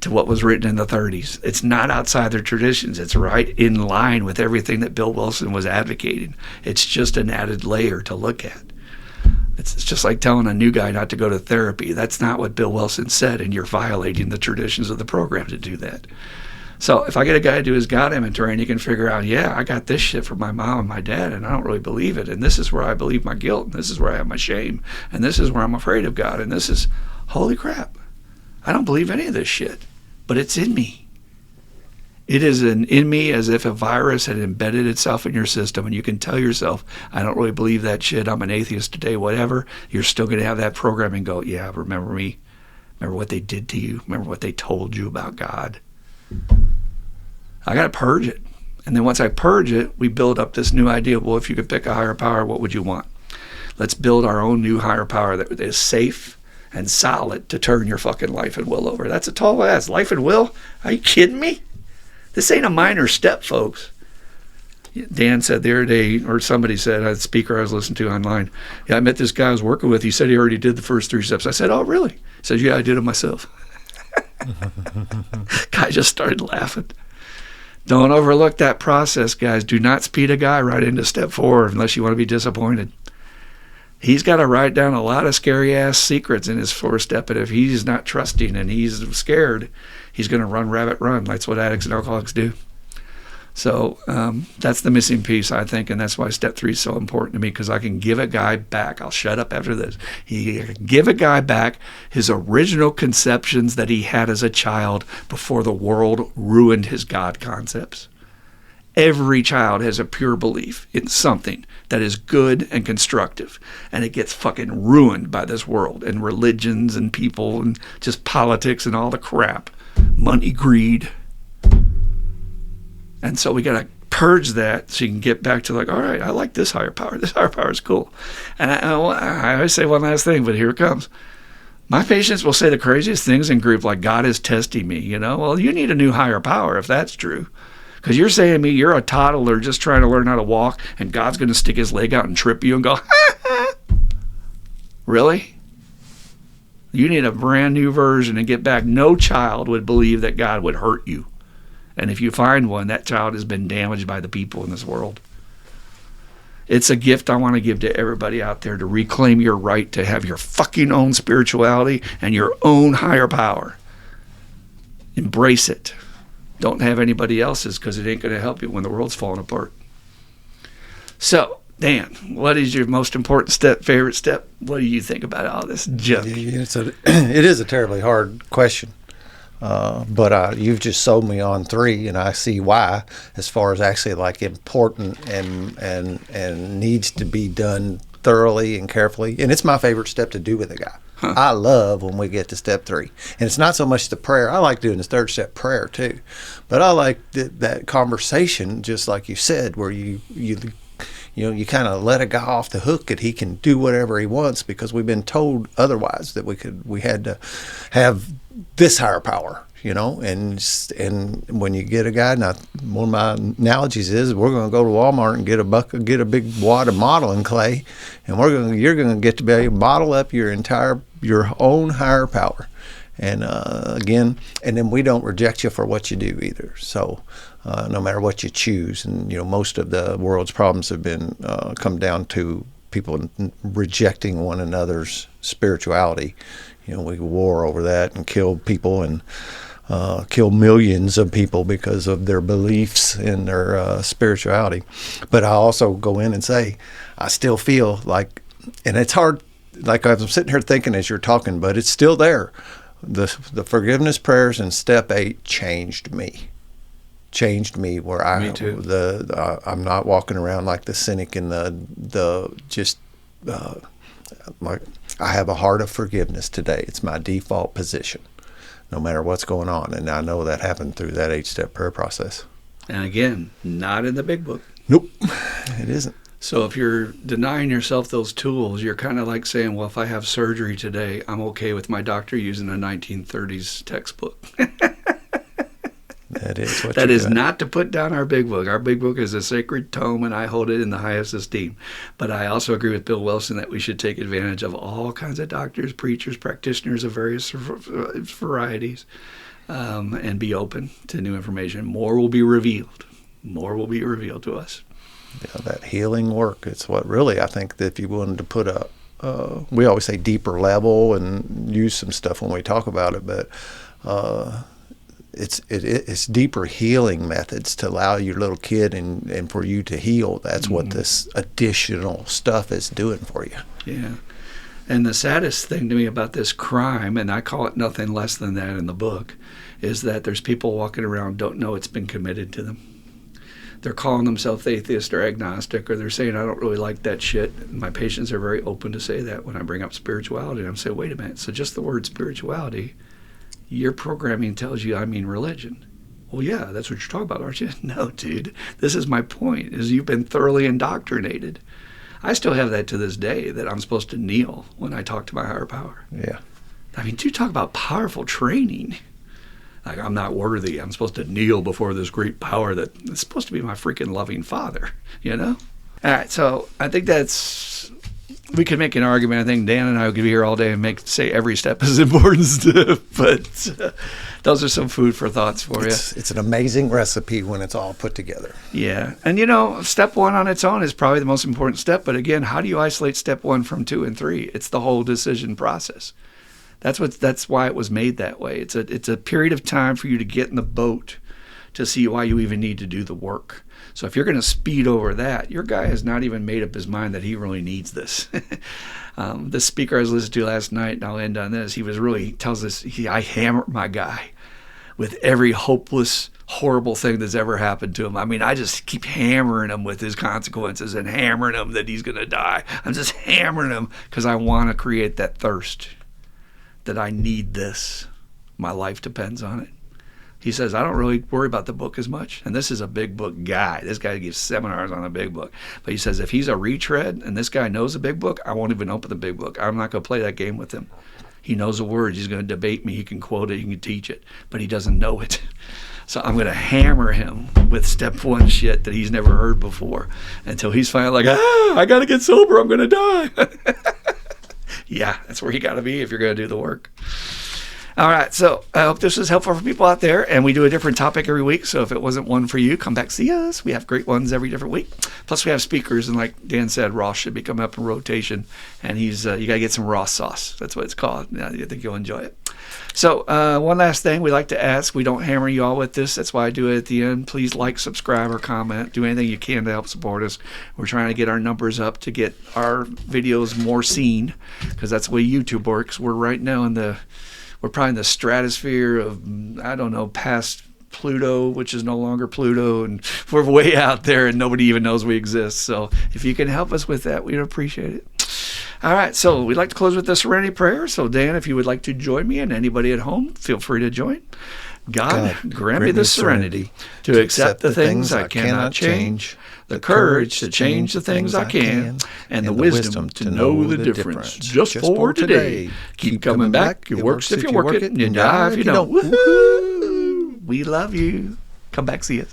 S1: to what was written in the 30s. It's not outside their traditions. It's right in line with everything that Bill Wilson was advocating. It's just an added layer to look at. It's just like telling a new guy not to go to therapy. That's not what Bill Wilson said, and you're violating the traditions of the program to do that. So if I get a guy to do his God inventory and he can figure out, yeah, I got this shit from my mom and my dad, and I don't really believe it, and this is where I believe my guilt, and this is where I have my shame, and this is where I'm afraid of God, and this is, holy crap, I don't believe any of this shit, but it's in me. It is in me as if a virus had embedded itself in your system, and you can tell yourself, I don't really believe that shit, I'm an atheist today, whatever. You're still going to have that program and go, yeah, remember me? Remember what they did to you? Remember what they told you about God? I got to purge it. And then once I purge it, we build up this new idea. Well, if you could pick a higher power, what would you want? Let's build our own new higher power that is safe and solid to turn your fucking life and will over. That's a tall ass. Life and will? Are you kidding me? This ain't a minor step, folks. Dan said the other day, or somebody said, a speaker I was listening to online, yeah, I met this guy I was working with. He said he already did the first 3 steps. I said, oh, really? He said, yeah, I did it myself. Guy just started laughing. Don't overlook that process, guys. Do not speed a guy right into step 4 unless you want to be disappointed. He's got to write down a lot of scary-ass secrets in his 4th step, and if he's not trusting and he's scared, he's going to run rabbit run. That's what addicts and alcoholics do. So that's the missing piece, I think, and that's why step 3 is so important to me, because I can give a guy back. I'll shut up after this. He can give a guy back his original conceptions that he had as a child before the world ruined his God concepts. Every child has a pure belief in something that is good and constructive, and it gets fucking ruined by this world and religions and people and just politics and all the crap. Money, greed. And so we got to purge that so you can get back to like, all right, I like this higher power. This higher power is cool. And I always say one last thing, but here it comes. My patients will say the craziest things in group, like God is testing me, Well, you need a new higher power if that's true. Because you're saying to me, you're a toddler just trying to learn how to walk, and God's going to stick his leg out and trip you and go, ha, ha. Really? You need a brand new version and get back. No child would believe that God would hurt you. And if you find one, that child has been damaged by the people in this world. It's a gift I want to give to everybody out there to reclaim your right to have your fucking own spirituality and your own higher power. Embrace it. Don't have anybody else's, because it ain't going to help you when the world's falling apart. So Dan, what is your most important step, favorite step? What do you think about all this junk?
S2: It is a terribly hard question. But you've just sold me on 3, and I see why, as far as actually like important and needs to be done thoroughly and carefully. And it's my favorite step to do with a guy. Huh. I love when we get to step 3. And it's not so much the prayer. I like doing the 3rd step prayer too. But I like that conversation, just like you said, where you kind of let a guy off the hook that he can do whatever he wants, because we've been told otherwise, that we had to have this higher power, and when you get a guy, now one of my analogies is we're going to go to Walmart and get a big wad of modeling clay, and you're going to get to be able to model up your own higher power. And again, and then we don't reject you for what you do either. So no matter what you choose, and most of the world's problems have been come down to people rejecting one another's spirituality. We war over that and kill people and kill millions of people because of their beliefs in their spirituality. But I also go in and say, I still feel like, and it's hard, like I'm sitting here thinking as you're talking, but it's still there. The forgiveness prayers in step 8 changed me. Where
S1: Me too.
S2: I'm not walking around like the cynic and like I have a heart of forgiveness today. It's my default position, no matter what's going on. And I know that happened through that 8-step prayer process.
S1: And again, not in the big book.
S2: Nope, it isn't.
S1: So if you're denying yourself those tools, you're kind of like saying, well, if I have surgery today, I'm okay with my doctor using a 1930s textbook.
S2: That is what
S1: that is not to put down our big book. Our big book is a sacred tome, and I hold it in the highest esteem. But I also agree with Bill Wilson that we should take advantage of all kinds of doctors, preachers, practitioners of various varieties, and be open to new information. More will be revealed. More will be revealed to us.
S2: Yeah, that healing work. It's what really, I think, that if you wanted to put we always say deeper level and use some stuff when we talk about it, but it's deeper healing methods to allow your little kid and for you to heal. That's what this additional stuff is doing for you.
S1: Yeah. And the saddest thing to me about this crime, and I call it nothing less than that in the book, is that there's people walking around don't know it's been committed to them. They're calling themselves atheist or agnostic, or they're saying, I don't really like that shit. And my patients are very open to say that when I bring up spirituality. And I'm saying, wait a minute, so just the word spirituality, your programming tells you I mean religion. Well, yeah, that's what you're talking about, aren't you? No, dude. This is my point, is you've been thoroughly indoctrinated. I still have that to this day, that I'm supposed to kneel when I talk to my higher power.
S2: Yeah.
S1: I mean, you talk about powerful training. Like, I'm not worthy. I'm supposed to kneel before this great power that is supposed to be my freaking loving father, All right, so I think we could make an argument. I think Dan and I could be here all day and say every step is important, but those are some food for thoughts for you.
S2: It's an amazing recipe when it's all put together.
S1: Yeah, and step 1 on its own is probably the most important step, but again, how do you isolate step 1 from 2 and 3? It's the whole decision process. That's why it was made that way. It's a period of time for you to get in the boat to see why you even need to do the work. So if you're going to speed over that, your guy has not even made up his mind that he really needs this. This speaker I was listening to last night, and I'll end on this, tells us, I hammer my guy with every hopeless, horrible thing that's ever happened to him. I mean, I just keep hammering him with his consequences and hammering him that he's going to die. I'm just hammering him because I want to create that thirst, that I need this. My life depends on it. He says, I don't really worry about the book as much. And this is a big book guy. This guy gives seminars on a big book. But he says, if he's a retread and this guy knows a big book, I won't even open the big book. I'm not going to play that game with him. He knows the words. He's going to debate me. He can quote it. He can teach it. But he doesn't know it. So I'm going to hammer him with step 1 shit that he's never heard before until he's finally like, I got to get sober. I'm going to die. Yeah, that's where you got to be if you're going to do the work. All right, so I hope this was helpful for people out there, and we do a different topic every week, so if it wasn't one for you, come back see us. We have great ones every different week. Plus, we have speakers, and like Dan said, Ross should be coming up in rotation, and you got to get some Ross sauce. That's what it's called. I think you'll enjoy it. So one last thing we like to ask. We don't hammer you all with this. That's why I do it at the end. Please like, subscribe, or comment. Do anything you can to help support us. We're trying to get our numbers up to get our videos more seen, because that's the way YouTube works. We're right now we're probably in the stratosphere of, I don't know, past Pluto, which is no longer Pluto, and we're way out there and nobody even knows we exist. So if you can help us with that, we'd appreciate it. All right, so we'd like to close with the Serenity Prayer. So Dan, if you would like to join me, and anybody at home, feel free to join. God, grant me the serenity to accept the things I cannot change, the courage to change the things I can, and the wisdom to know the difference. Just for today. Keep coming back. It works if you work it, and you die if you don't. Woohoo! We love you. Come back, see us.